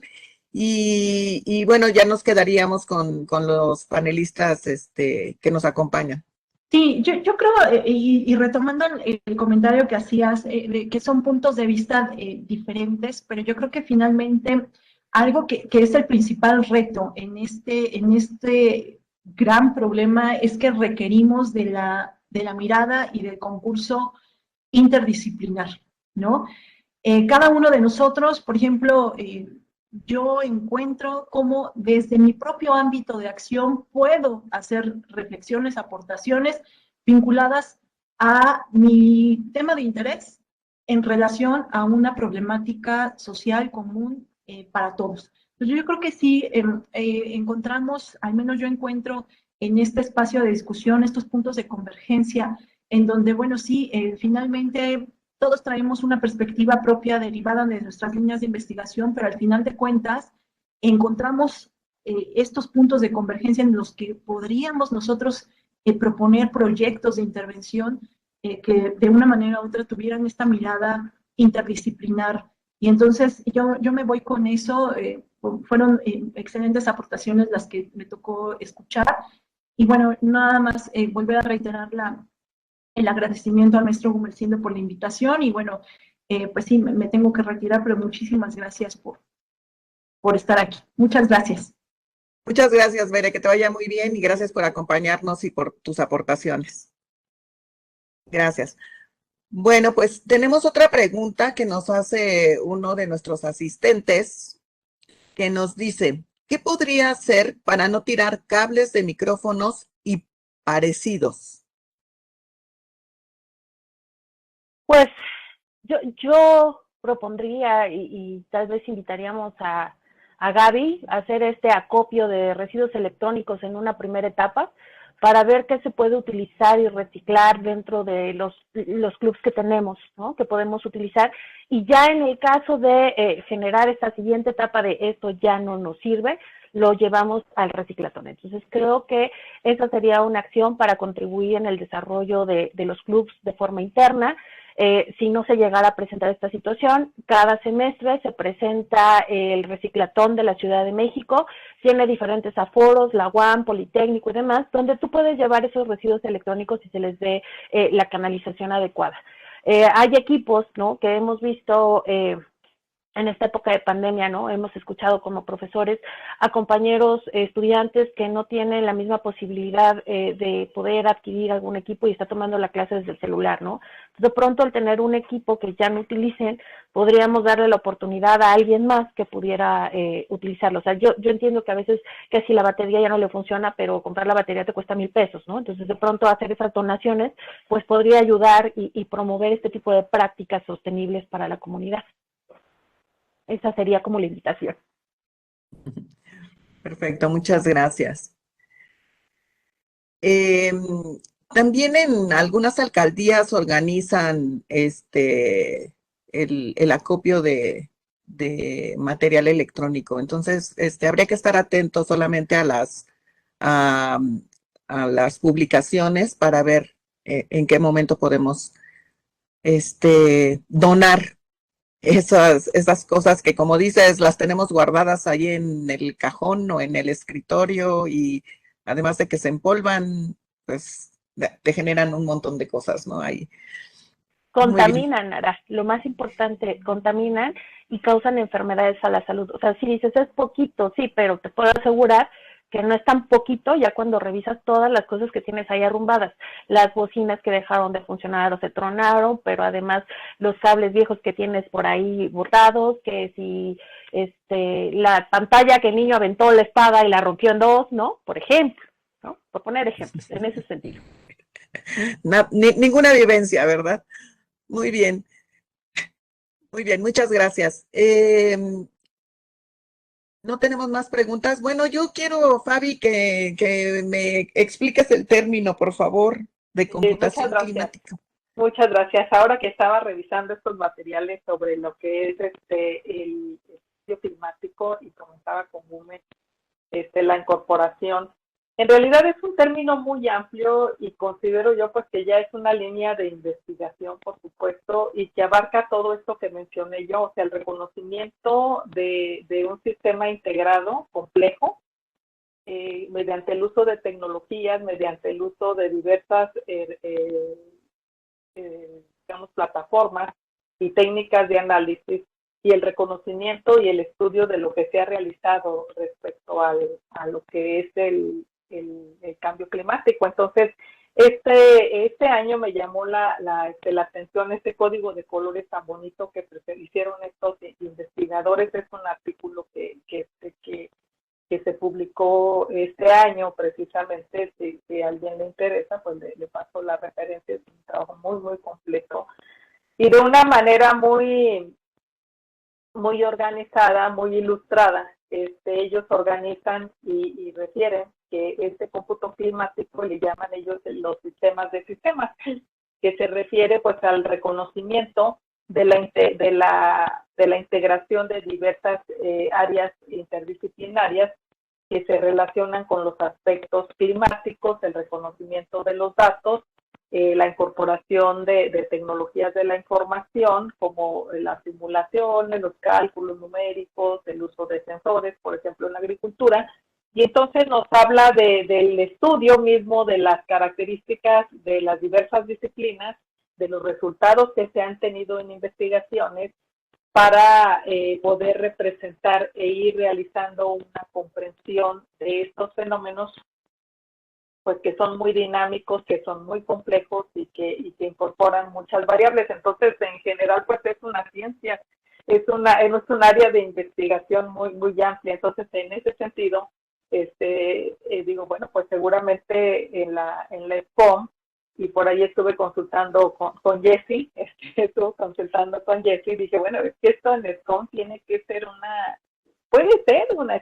y bueno, ya nos quedaríamos con los panelistas que nos acompañan. Sí, yo creo, y retomando el comentario que hacías, de que son puntos de vista diferentes, pero yo creo que finalmente algo que es el principal reto en este gran problema es que requerimos de la mirada y del concurso interdisciplinar, ¿no? Cada uno de nosotros, por ejemplo, yo encuentro cómo desde mi propio ámbito de acción puedo hacer reflexiones, aportaciones vinculadas a mi tema de interés en relación a una problemática social común para todos. Entonces yo creo que sí encontramos, al menos yo encuentro en este espacio de discusión, estos puntos de convergencia, en donde, bueno, sí, finalmente todos traemos una perspectiva propia derivada de nuestras líneas de investigación, pero al final de cuentas encontramos estos puntos de convergencia en los que podríamos nosotros proponer proyectos de intervención que de una manera u otra tuvieran esta mirada interdisciplinar. Y entonces yo me voy con eso. Fueron excelentes aportaciones las que me tocó escuchar. Y bueno, nada más volver a reiterar el agradecimiento al maestro Gumersindo por la invitación. Y bueno, pues sí, me tengo que retirar, pero muchísimas gracias por estar aquí. Muchas gracias. Muchas gracias, Bere, que te vaya muy bien y gracias por acompañarnos y por tus aportaciones. Gracias. Bueno, pues tenemos otra pregunta que nos hace uno de nuestros asistentes, que nos dice, ¿qué podría hacer para no tirar cables de micrófonos y parecidos? Pues yo propondría y tal vez invitaríamos a Gaby a hacer este acopio de residuos electrónicos en una primera etapa para ver qué se puede utilizar y reciclar dentro de los clubs que tenemos, ¿no? Que podemos utilizar. Y ya en el caso de generar esta siguiente etapa de esto ya no nos sirve, lo llevamos al reciclatón. Entonces creo que esa sería una acción para contribuir en el desarrollo de los clubs de forma interna. Si no se llegara a presentar esta situación, cada semestre se presenta el reciclatón de la Ciudad de México, tiene diferentes aforos, la UAM, Politécnico y demás, donde tú puedes llevar esos residuos electrónicos y se les dé la canalización adecuada. Hay equipos, ¿no?, que hemos visto en esta época de pandemia, ¿no? Hemos escuchado como profesores a compañeros estudiantes que no tienen la misma posibilidad de poder adquirir algún equipo y está tomando la clase desde el celular, ¿no? De pronto, al tener un equipo que ya no utilicen, podríamos darle la oportunidad a alguien más que pudiera utilizarlo. O sea, yo entiendo que a veces que si la batería ya no le funciona, pero comprar la batería te cuesta 1,000 pesos, ¿no? Entonces, de pronto, hacer esas donaciones, pues podría ayudar y promover este tipo de prácticas sostenibles para la comunidad. Esa sería como la invitación. Perfecto, muchas gracias. También en algunas alcaldías organizan el acopio de material electrónico. Entonces, habría que estar atentos solamente a las publicaciones para ver en qué momento podemos donar esas cosas que, como dices, las tenemos guardadas ahí en el cajón o en el escritorio y además de que se empolvan, pues te generan un montón de cosas, ¿no? Ahí. Contaminan, Nara, lo más importante, contaminan y causan enfermedades a la salud. O sea, si dices es poquito, sí, pero te puedo asegurar que no es tan poquito ya cuando revisas todas las cosas que tienes ahí arrumbadas. Las bocinas que dejaron de funcionar o se tronaron, pero además los cables viejos que tienes por ahí botados, que si la pantalla que el niño aventó la espada y la rompió en dos, ¿no? Por ejemplo, ¿no? Por poner ejemplos, en ese sentido. Ninguna vivencia, ¿verdad? Muy bien. Muy bien, muchas gracias. No tenemos más preguntas. Bueno, yo quiero, Fabi, que me expliques el término, por favor, de computación climática. Muchas gracias. Ahora que estaba revisando estos materiales sobre lo que es el estudio climático y comentaba con Gume la incorporación, en realidad es un término muy amplio y considero yo pues que ya es una línea de investigación, por supuesto, y que abarca todo esto que mencioné yo, o sea, el reconocimiento de un sistema integrado, complejo, mediante el uso de tecnologías, mediante el uso de diversas, digamos, plataformas y técnicas de análisis, y el reconocimiento y el estudio de lo que se ha realizado respecto a lo que es el cambio climático. Entonces, este año me llamó la atención este código de colores tan bonito que hicieron estos investigadores. Es un artículo que se publicó este año precisamente. Si a alguien le interesa, pues le paso la referencia. Es un trabajo muy, muy completo y de una manera muy, muy organizada, muy ilustrada. Ellos organizan y refieren que este cómputo climático le llaman ellos los sistemas de sistemas. que se refiere pues al reconocimiento de la integración de diversas áreas interdisciplinarias que se relacionan con los aspectos climáticos, el reconocimiento de los datos, la incorporación de tecnologías de la información, como las simulaciones, los cálculos numéricos, el uso de sensores, por ejemplo, en la agricultura. Y entonces nos habla del estudio mismo de las características de las diversas disciplinas, de los resultados que se han tenido en investigaciones para poder representar e ir realizando una comprensión de estos fenómenos, pues que son muy dinámicos, que son muy complejos y que incorporan muchas variables. Entonces, en general, pues es una ciencia, es un área de investigación muy amplia. Entonces, en ese sentido, digo, bueno, pues seguramente en la SCOM, y por ahí estuve consultando con Jessie, estuve consultando con Jessie, y dije, bueno, es que esto en SCOM tiene que ser puede ser una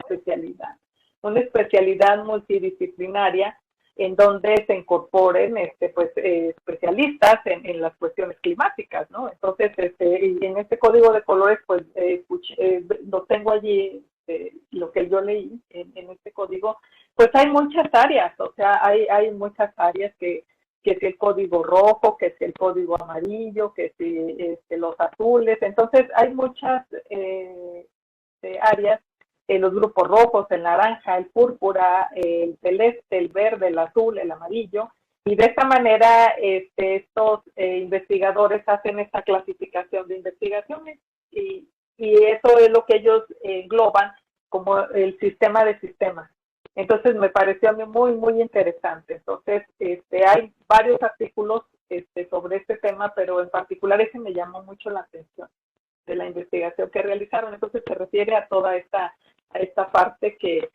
especialidad multidisciplinaria, en donde se incorporen especialistas en las cuestiones climáticas, ¿no? Entonces, y en este código de colores, pues lo tengo allí, lo que yo leí en este código, pues hay muchas áreas, o sea, hay muchas áreas que si el código rojo, que si el código amarillo, que si los azules. Entonces, hay muchas áreas, los grupos rojos, el naranja, el púrpura, el celeste, el verde, el azul, el amarillo. Y de esta manera, estos investigadores hacen esta clasificación de investigaciones y eso es lo que ellos engloban como el sistema de sistemas. Entonces me pareció a mí muy interesante. Entonces hay varios artículos sobre este tema, pero en particular ese me llamó mucho la atención de la investigación que realizaron. Entonces se refiere a toda esta parte que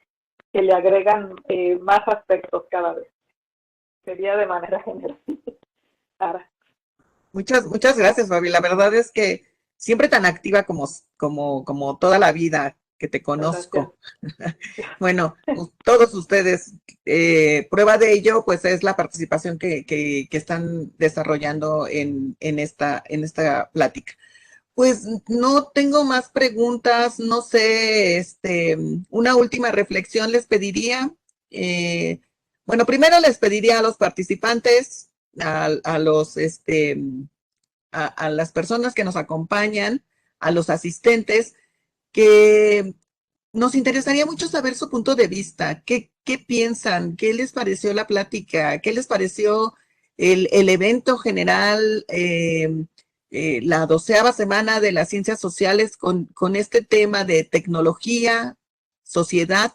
le agregan más aspectos cada vez. Sería de manera general. Ahora. Muchas gracias, Fabi. La verdad es que siempre tan activa como toda la vida que te conozco. Bueno, todos ustedes, prueba de ello, pues es la participación que están desarrollando en esta plática. Pues no tengo más preguntas, no sé, una última reflexión les pediría. Bueno, primero les pediría a los participantes, a las personas que nos acompañan, a los asistentes, que nos interesaría mucho saber su punto de vista. ¿Qué piensan? ¿Qué les pareció la plática? ¿Qué les pareció el evento general? La 12ª semana de las ciencias sociales con este tema de tecnología, sociedad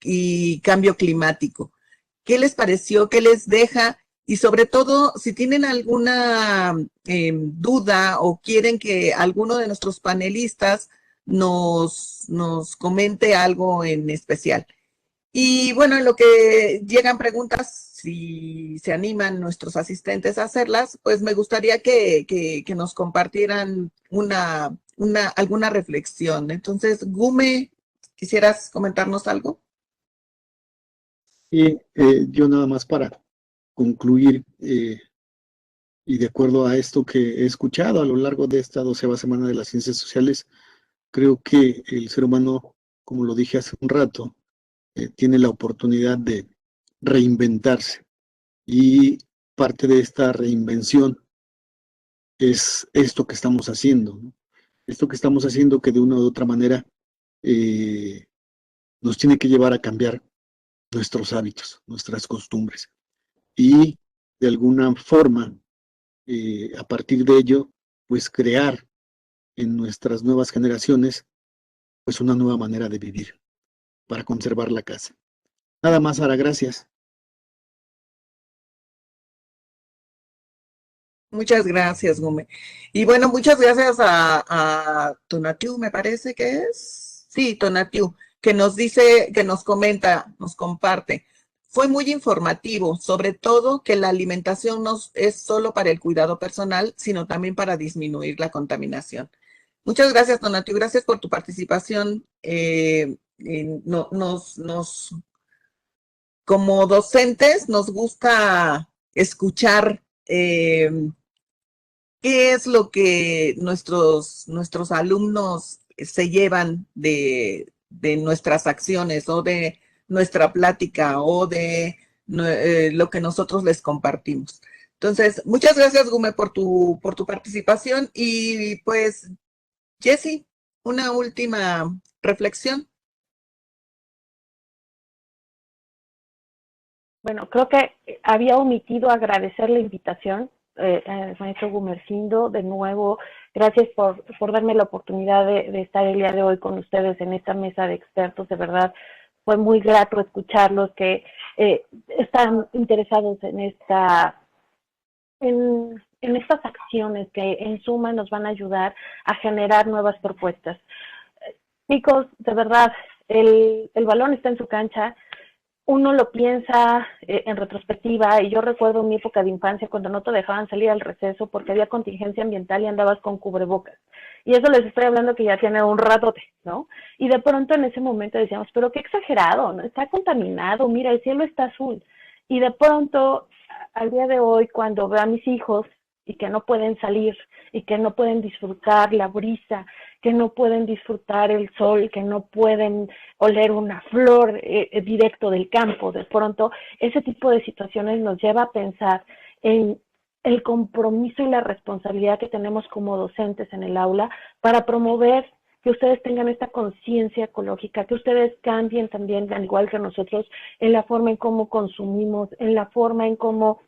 y cambio climático. ¿Qué les pareció? ¿Qué les deja? Y sobre todo, si tienen alguna duda o quieren que alguno de nuestros panelistas nos comente algo en especial. Y bueno, en lo que llegan preguntas, si se animan nuestros asistentes a hacerlas, pues me gustaría que nos compartieran alguna reflexión. Entonces, Gume, ¿quisieras comentarnos algo? Y yo nada más para concluir, y de acuerdo a esto que he escuchado a lo largo de esta 12ª semana de las ciencias sociales, creo que el ser humano, como lo dije hace un rato, tiene la oportunidad de reinventarse. Y parte de esta reinvención es esto que estamos haciendo, ¿no? Esto que estamos haciendo que de una u otra manera nos tiene que llevar a cambiar nuestros hábitos, nuestras costumbres. Y de alguna forma, a partir de ello, pues crear en nuestras nuevas generaciones, pues una nueva manera de vivir para conservar la casa. Nada más, Sara, gracias. Muchas gracias, Gume. Y bueno, muchas gracias a Tonatiu, me parece que es. Sí, Tonatiu, que nos dice, que nos comenta, nos comparte. Fue muy informativo, sobre todo que la alimentación no es solo para el cuidado personal, sino también para disminuir la contaminación. Muchas gracias, Tonatiu. Gracias por tu participación. Como docentes, nos gusta escuchar ¿qué es lo que nuestros alumnos se llevan de nuestras acciones o de nuestra plática o de lo que nosotros les compartimos? Entonces, muchas gracias, Gume, por tu participación. Y pues, Jessy, una última reflexión. Bueno, creo que había omitido agradecer la invitación al maestro Gumersindo. De nuevo, gracias por darme la oportunidad de estar el día de hoy con ustedes en esta mesa de expertos. De verdad, fue muy grato escucharlos que están interesados en estas acciones que en suma nos van a ayudar a generar nuevas propuestas. Chicos, de verdad, el balón está en su cancha. Uno lo piensa en retrospectiva, y yo recuerdo mi época de infancia cuando no te dejaban salir al receso porque había contingencia ambiental y andabas con cubrebocas. Y eso les estoy hablando que ya tiene un ratote, ¿no? Y de pronto en ese momento decíamos, pero qué exagerado, ¿no? Está contaminado, mira, el cielo está azul. Y de pronto, al día de hoy, cuando veo a mis hijos y que no pueden salir y que no pueden disfrutar la brisa, que no pueden disfrutar el sol, que no pueden oler una flor directo del campo, de pronto ese tipo de situaciones nos lleva a pensar en el compromiso y la responsabilidad que tenemos como docentes en el aula para promover que ustedes tengan esta conciencia ecológica, que ustedes cambien también, al igual que nosotros, en la forma en cómo consumimos, en la forma en cómo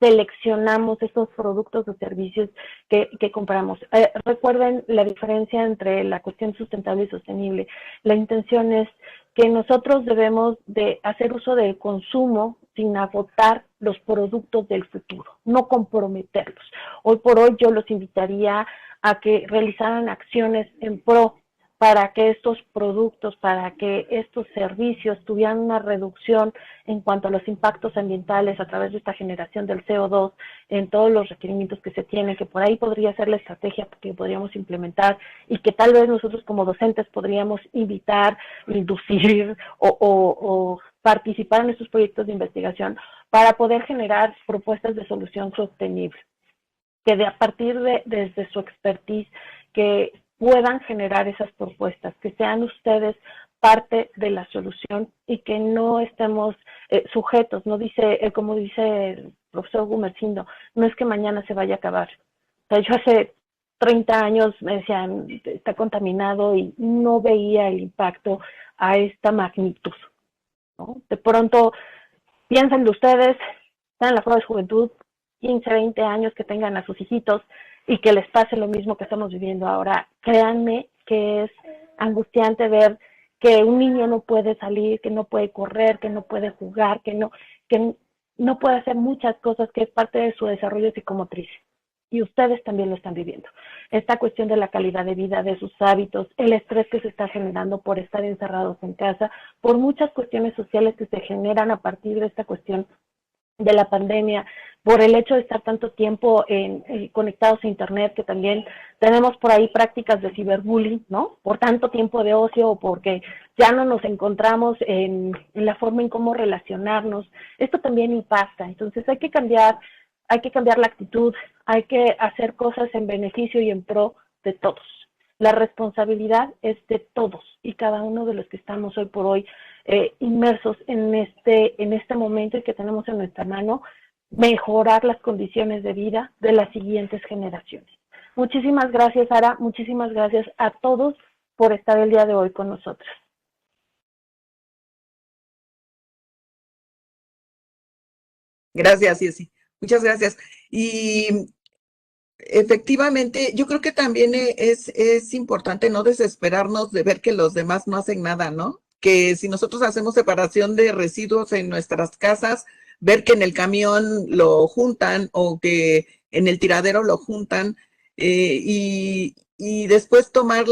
seleccionamos estos productos o servicios que compramos. Recuerden la diferencia entre la cuestión sustentable y sostenible. La intención es que nosotros debemos de hacer uso del consumo sin agotar los productos del futuro, no comprometerlos. Hoy por hoy yo los invitaría a que realizaran acciones en pro para que estos productos, para que estos servicios tuvieran una reducción en cuanto a los impactos ambientales a través de esta generación del CO2 en todos los requerimientos que se tienen, que por ahí podría ser la estrategia que podríamos implementar y que tal vez nosotros como docentes podríamos invitar, inducir o participar en estos proyectos de investigación para poder generar propuestas de solución sostenible, que a partir desde su expertise, que puedan generar esas propuestas, que sean ustedes parte de la solución y que no estemos sujetos, no dice, como dice el profesor Gumersindo, no es que mañana se vaya a acabar. O sea, yo hace 30 años me decían, está contaminado y no veía el impacto a esta magnitud, ¿no? De pronto, piensen de ustedes, están en la prueba de juventud, 15, 20 años que tengan a sus hijitos, y que les pase lo mismo que estamos viviendo ahora. Créanme que es angustiante ver que un niño no puede salir, que no puede correr, que no puede jugar, que no puede hacer muchas cosas, que es parte de su desarrollo psicomotriz. Y ustedes también lo están viviendo. Esta cuestión de la calidad de vida, de sus hábitos, el estrés que se está generando por estar encerrados en casa, por muchas cuestiones sociales que se generan a partir de esta cuestión de la pandemia, por el hecho de estar tanto tiempo conectados a internet, que también tenemos por ahí prácticas de ciberbullying, ¿no? Por tanto tiempo de ocio o porque ya no nos encontramos en la forma en cómo relacionarnos. Esto también impacta. Entonces hay que cambiar la actitud, hay que hacer cosas en beneficio y en pro de todos. La responsabilidad es de todos y cada uno de los que estamos hoy por hoy inmersos en este momento y que tenemos en nuestra mano, mejorar las condiciones de vida de las siguientes generaciones. Muchísimas gracias, Sara, muchísimas gracias a todos por estar el día de hoy con nosotros. Gracias, Jessy. Muchas gracias. Y efectivamente, yo creo que también es importante no desesperarnos de ver que los demás no hacen nada, ¿no? Que si nosotros hacemos separación de residuos en nuestras casas, ver que en el camión lo juntan o que en el tiradero lo juntan y después tomar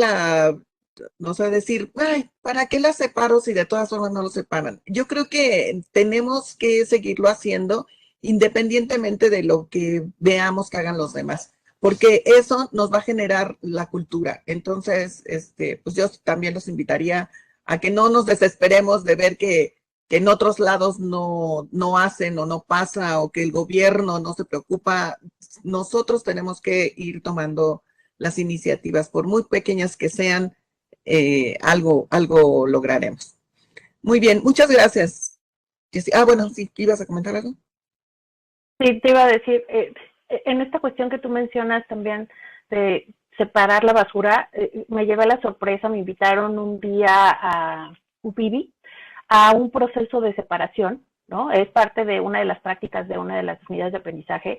no sé, decir, ay, ¿para qué las separo si de todas formas no lo separan? Yo creo que tenemos que seguirlo haciendo independientemente de lo que veamos que hagan los demás, porque eso nos va a generar la cultura. Entonces, pues yo también los invitaría a que no nos desesperemos de ver que que en otros lados no hacen o no pasa o que el gobierno no se preocupa. Nosotros tenemos que ir tomando las iniciativas, por muy pequeñas que sean, algo lograremos. Muy bien, muchas gracias. Bueno, sí, ¿ibas a comentar algo? Sí, te iba a decir, en esta cuestión que tú mencionas también de separar la basura, me llevé la sorpresa, me invitaron un día a UPIBI a un proceso de separación, ¿no? Es parte de una de las prácticas de una de las unidades de aprendizaje.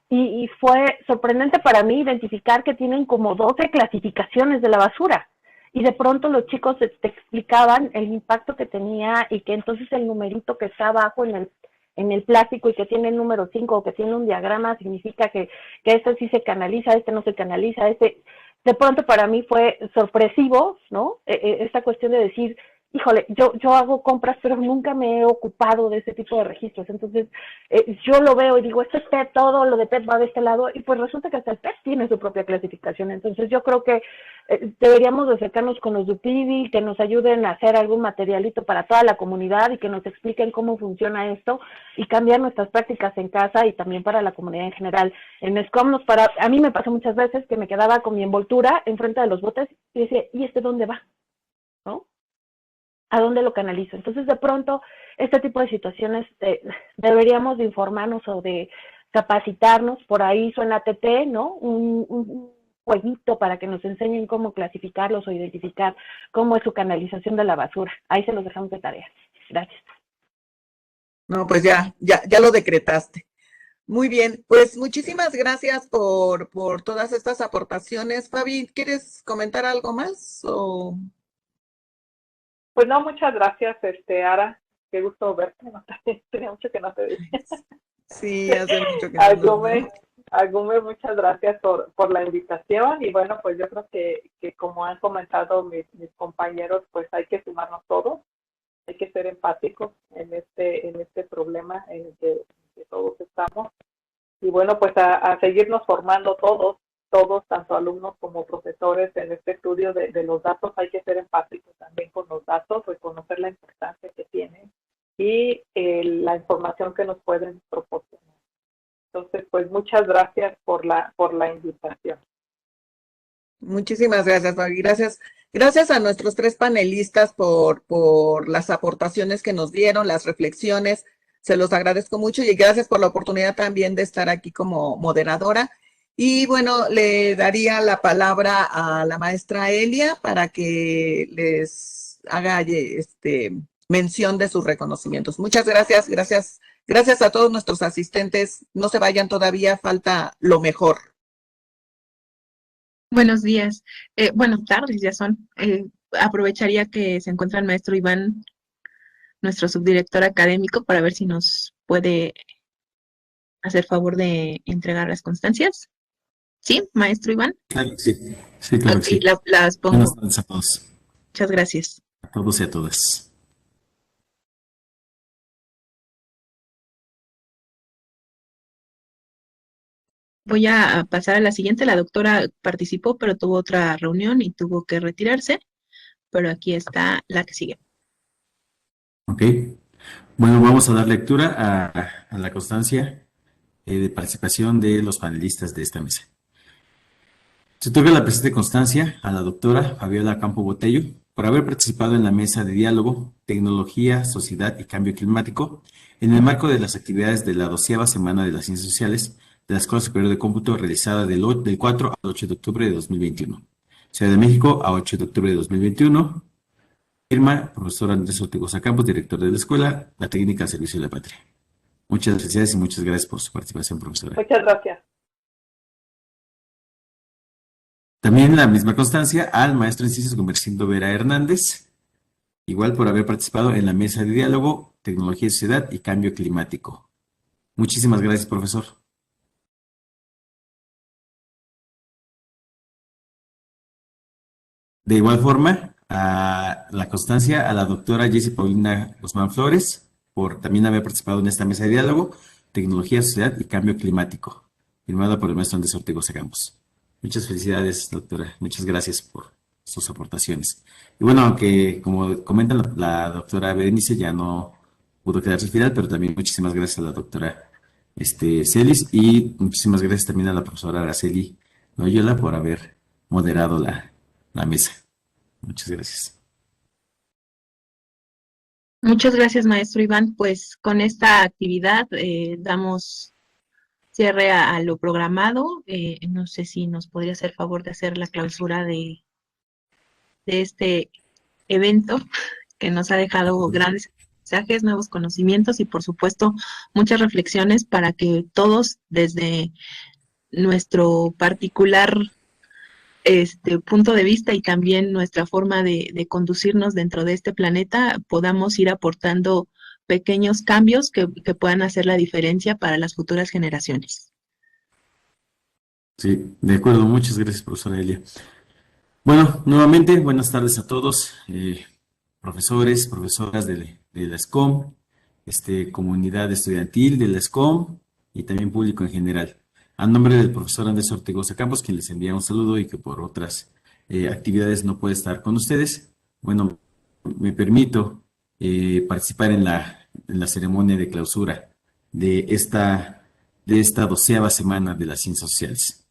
Y fue sorprendente para mí identificar que tienen como 12 clasificaciones de la basura. Y de pronto los chicos te explicaban el impacto que tenía y que entonces el numerito que está abajo en el plástico y que tiene el número 5 o que tiene un diagrama significa que este sí se canaliza, este no se canaliza, de pronto para mí fue sorpresivo, ¿no? Esta cuestión de decir, híjole, yo hago compras, pero nunca me he ocupado de ese tipo de registros. Entonces, yo lo veo y digo, esto es PET, todo lo de PET va de este lado, y pues resulta que hasta el PET tiene su propia clasificación. Entonces, yo creo que deberíamos de acercarnos con los de UPIBI, que nos ayuden a hacer algún materialito para toda la comunidad y que nos expliquen cómo funciona esto y cambiar nuestras prácticas en casa y también para la comunidad en general. En Scrum a mí me pasó muchas veces que me quedaba con mi envoltura enfrente de los botes y decía, ¿y este dónde va? ¿No? ¿A dónde lo canalizo? Entonces, de pronto, este tipo de situaciones deberíamos de informarnos o de capacitarnos. Por ahí suena TT, ¿no? Un jueguito para que nos enseñen cómo clasificarlos o identificar cómo es su canalización de la basura. Ahí se los dejamos de tarea. Gracias. No, pues ya lo decretaste. Muy bien, pues muchísimas gracias por todas estas aportaciones. Fabi, ¿quieres comentar algo más? Pues no, muchas gracias, Ara. Qué gusto verte. No, tenía mucho que no te decía. Sí, hace mucho que no. Agume, muchas gracias por la invitación. Y bueno, pues yo creo que como han comentado mis compañeros, pues hay que sumarnos todos. Hay que ser empáticos en este problema en el que todos estamos. Y bueno, pues a seguirnos formando todos, tanto alumnos como profesores, en este estudio de los datos. Hay que ser empáticos también con los datos, reconocer la importancia que tienen y la información que nos pueden proporcionar. Entonces, pues muchas gracias por la invitación. Muchísimas gracias, Fabi. Gracias a nuestros 3 panelistas por las aportaciones que nos dieron, las reflexiones. Se los agradezco mucho y gracias por la oportunidad también de estar aquí como moderadora. Y bueno, le daría la palabra a la maestra Elia para que les haga mención de sus reconocimientos. Muchas gracias, gracias a todos nuestros asistentes. No se vayan todavía, falta lo mejor. Buenos días. Bueno, tardes ya son. Aprovecharía que se encuentra el maestro Iván, nuestro subdirector académico, para ver si nos puede hacer favor de entregar las constancias. ¿Sí, maestro Iván? Claro, sí. Sí, claro que sí. Las pongo. Buenas tardes a todos. Muchas gracias. A todos y a todas. Voy a pasar a la siguiente. La doctora participó, pero tuvo otra reunión y tuvo que retirarse. Pero aquí está la que sigue. Ok. Bueno, vamos a dar lectura a la constancia de participación de los panelistas de esta mesa. Se otorga la presente constancia a la doctora Fabiola Campo Botello por haber participado en la mesa de diálogo, tecnología, sociedad y cambio climático en el marco de las actividades de la 12ª Semana de las Ciencias Sociales de la Escuela Superior de Cómputo realizada del 4 al 8 de octubre de 2021. Ciudad de México, a 8 de octubre de 2021. Firma, profesor Andrés Ortigosa Campos, director de la escuela, la técnica al servicio de la patria. Muchas felicidades y muchas gracias por su participación, profesora. Muchas gracias. También la misma constancia al maestro en ciencias Gumersindo Vera Hernández, igual por haber participado en la mesa de diálogo, tecnología y sociedad y cambio climático. Muchísimas gracias, profesor. De igual forma, a la constancia a la doctora Jessie Paulina Guzmán Flores, por también haber participado en esta mesa de diálogo, tecnología, sociedad y cambio climático, firmada por el maestro Andrés Ortigosa Campos. Muchas felicidades, doctora. Muchas gracias por sus aportaciones. Y bueno, aunque como comenta la doctora Berenice, ya no pudo quedarse al final, pero también muchísimas gracias a la doctora Celis, y muchísimas gracias también a la profesora Araceli Loyola por haber moderado la mesa. Muchas gracias. Muchas gracias, maestro Iván. Pues con esta actividad damos cierre a lo programado. No sé si nos podría hacer favor de hacer la clausura de este evento que nos ha dejado grandes mensajes, nuevos conocimientos y por supuesto muchas reflexiones para que todos desde nuestro particular punto de vista y también nuestra forma de conducirnos dentro de este planeta podamos ir aportando pequeños cambios que puedan hacer la diferencia para las futuras generaciones. Sí, de acuerdo. Muchas gracias, profesora Elia. Bueno, nuevamente, buenas tardes a todos, profesores, profesoras de la SCOM, comunidad estudiantil de la SCOM y también público en general. A nombre del profesor Andrés Ortegoza Campos, quien les envía un saludo y que por otras actividades no puede estar con ustedes, bueno, me permito participar en la ceremonia de clausura de esta 12ª semana de las ciencias sociales.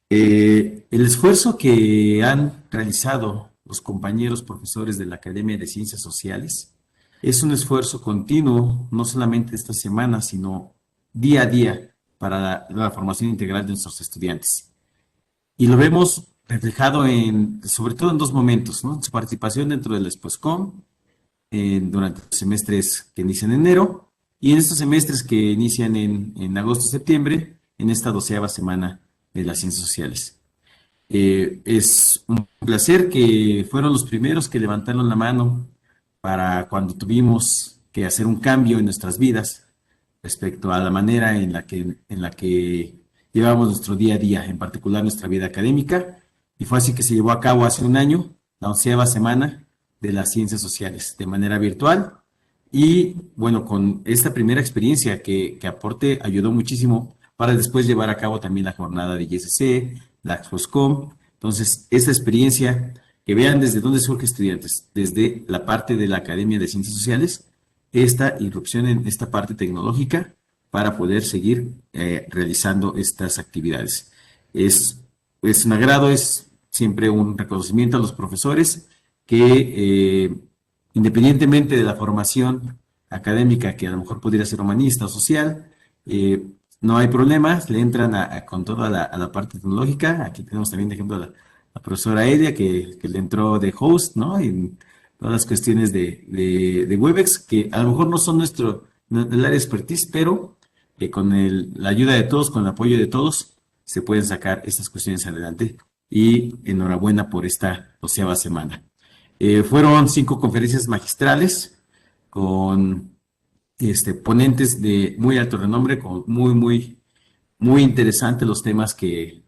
El esfuerzo que han realizado los compañeros profesores de la Academia de Ciencias Sociales es un esfuerzo continuo, no solamente esta semana, sino día a día para la formación integral de nuestros estudiantes. Y lo vemos reflejado sobre todo en dos momentos, ¿no? Su participación dentro del ExpoSCOM durante los semestres que inician en enero y en estos semestres que inician en agosto-septiembre, en esta 12ª semana de las ciencias sociales. Es un placer que fueron los primeros que levantaron la mano para cuando tuvimos que hacer un cambio en nuestras vidas respecto a la manera en la que llevamos nuestro día a día, en particular nuestra vida académica, y fue así que se llevó a cabo hace un año la 11ª semana de las ciencias sociales de manera virtual. Y bueno, con esta primera experiencia que aporte ayudó muchísimo para después llevar a cabo también la jornada de ISC, la ExpoSCOM. Entonces, esta experiencia, que vean desde dónde surge estudiantes, desde la parte de la Academia de Ciencias Sociales, esta irrupción en esta parte tecnológica para poder seguir realizando estas actividades. Es un agrado, es siempre un reconocimiento a los profesores que independientemente de la formación académica, que a lo mejor podría ser humanista o social, no hay problemas, le entran con toda la parte tecnológica. Aquí tenemos también de ejemplo a la profesora Elia, que le entró de host, ¿no? En todas las cuestiones de Webex, que a lo mejor no son el área de expertise, pero con la ayuda de todos, con el apoyo de todos, se pueden sacar estas cuestiones adelante. Y enhorabuena por esta 12ª semana. Fueron 5 conferencias magistrales con ponentes de muy alto renombre, con muy interesantes los temas que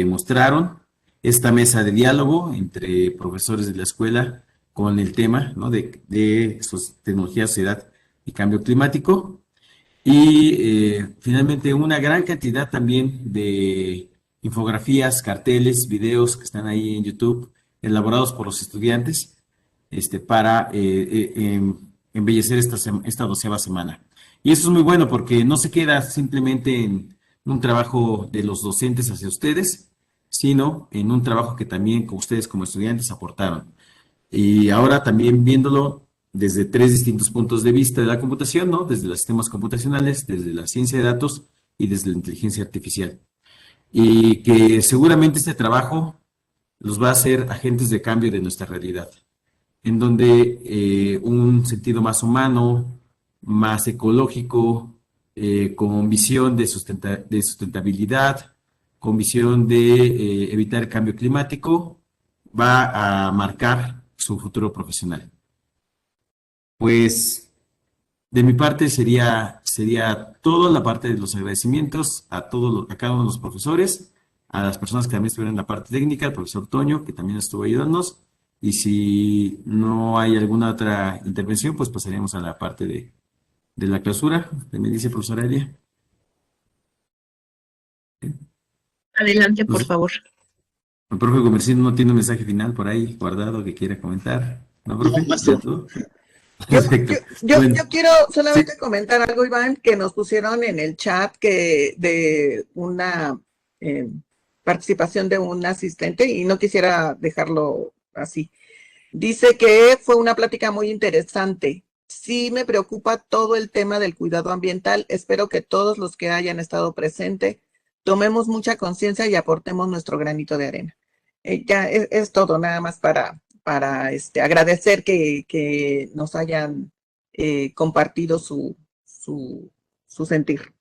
mostraron. Esta mesa de diálogo entre profesores de la escuela con el tema, ¿no? de tecnología, sociedad y cambio climático. Y finalmente una gran cantidad también de infografías, carteles, videos que están ahí en YouTube, elaborados por los estudiantes para embellecer esta 12ª semana. Y eso es muy bueno porque no se queda simplemente en un trabajo de los docentes hacia ustedes, sino en un trabajo que también con ustedes como estudiantes aportaron. Y ahora también viéndolo desde 3 distintos puntos de vista de la computación, ¿no? Desde los sistemas computacionales, desde la ciencia de datos y desde la inteligencia artificial. Y que seguramente este trabajo los va a hacer agentes de cambio de nuestra realidad, en donde un sentido más humano, más ecológico, con visión de sustentabilidad, con visión de evitar el cambio climático, va a marcar su futuro profesional. Pues de mi parte sería toda la parte de los agradecimientos a cada uno de los profesores, a las personas que también estuvieron en la parte técnica, al profesor Toño, que también estuvo ayudándonos. Y si no hay alguna otra intervención, pues pasaríamos a la parte de la clausura. Me dice profesora Elia. Adelante, por favor. El profe Comercino no tiene un mensaje final por ahí guardado que quiera comentar. ¿No, profe? No, maestro. Perfecto. Yo Bueno, quiero solamente comentar algo, Iván, que nos pusieron en el chat que de una participación de un asistente y no quisiera dejarlo así. Dice que fue una plática muy interesante. Sí me preocupa todo el tema del cuidado ambiental. Espero que todos los que hayan estado presentes tomemos mucha conciencia y aportemos nuestro granito de arena. Ya es todo, nada más para agradecer que nos hayan compartido su sentir.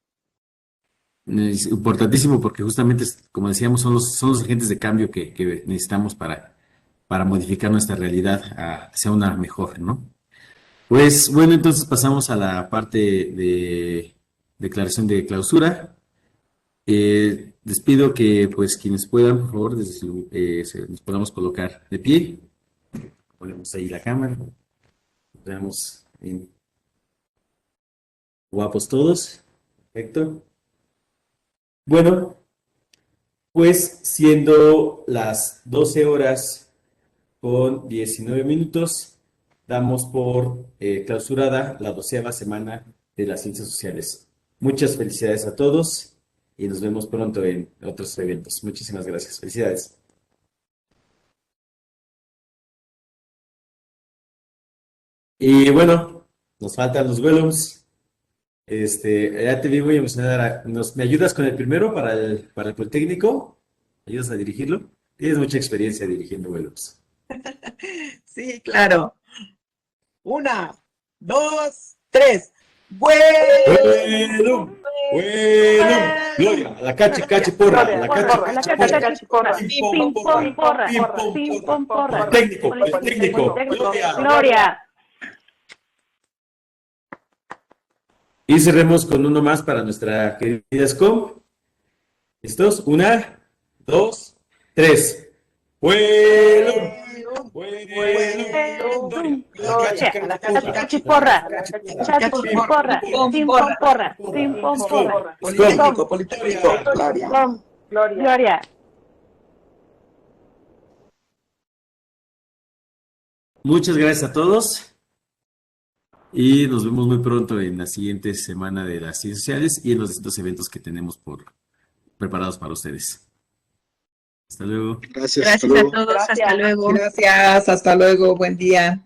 es importantísimo porque justamente, como decíamos, son los agentes de cambio que necesitamos para modificar nuestra realidad a que sea una mejor, ¿no? Pues bueno, entonces pasamos a la parte de declaración de clausura. Les pido que, pues, quienes puedan, por favor, nos podamos colocar de pie. Ponemos ahí la cámara. Nos veamos bien guapos todos. Perfecto. Bueno, pues siendo las 12 horas con 19 minutos, damos por clausurada la 12ª semana de las ciencias sociales. Muchas felicidades a todos y nos vemos pronto en otros eventos. Muchísimas gracias. Felicidades. Y bueno, nos faltan los Wellums. Ya te vi muy emocionada. ¿Me ayudas con el primero para el Politécnico? ¿Me ayudas a dirigirlo? Tienes mucha experiencia dirigiendo Wellums. Sí, claro. 1, 2, 3. ¡Bueno! Gloria, a la cachi porra, a la cachi porra. Pim pom porra, pim pom porra. Politécnico, Gloria. Y cerremos con uno más para nuestra querida SCOM. ¿Listos? 1, 2, 3. ¡Vuelo! Cachiporra, cachiporra, pim pom porra, pim pom porra. Politécnico, Gloria. Gloria. Muchas gracias a todos y nos vemos muy pronto en la siguiente semana de las ciencias sociales y en los distintos eventos que tenemos preparados para ustedes. Hasta luego. Gracias. Gracias a todos. Hasta luego. Gracias, hasta luego, buen día.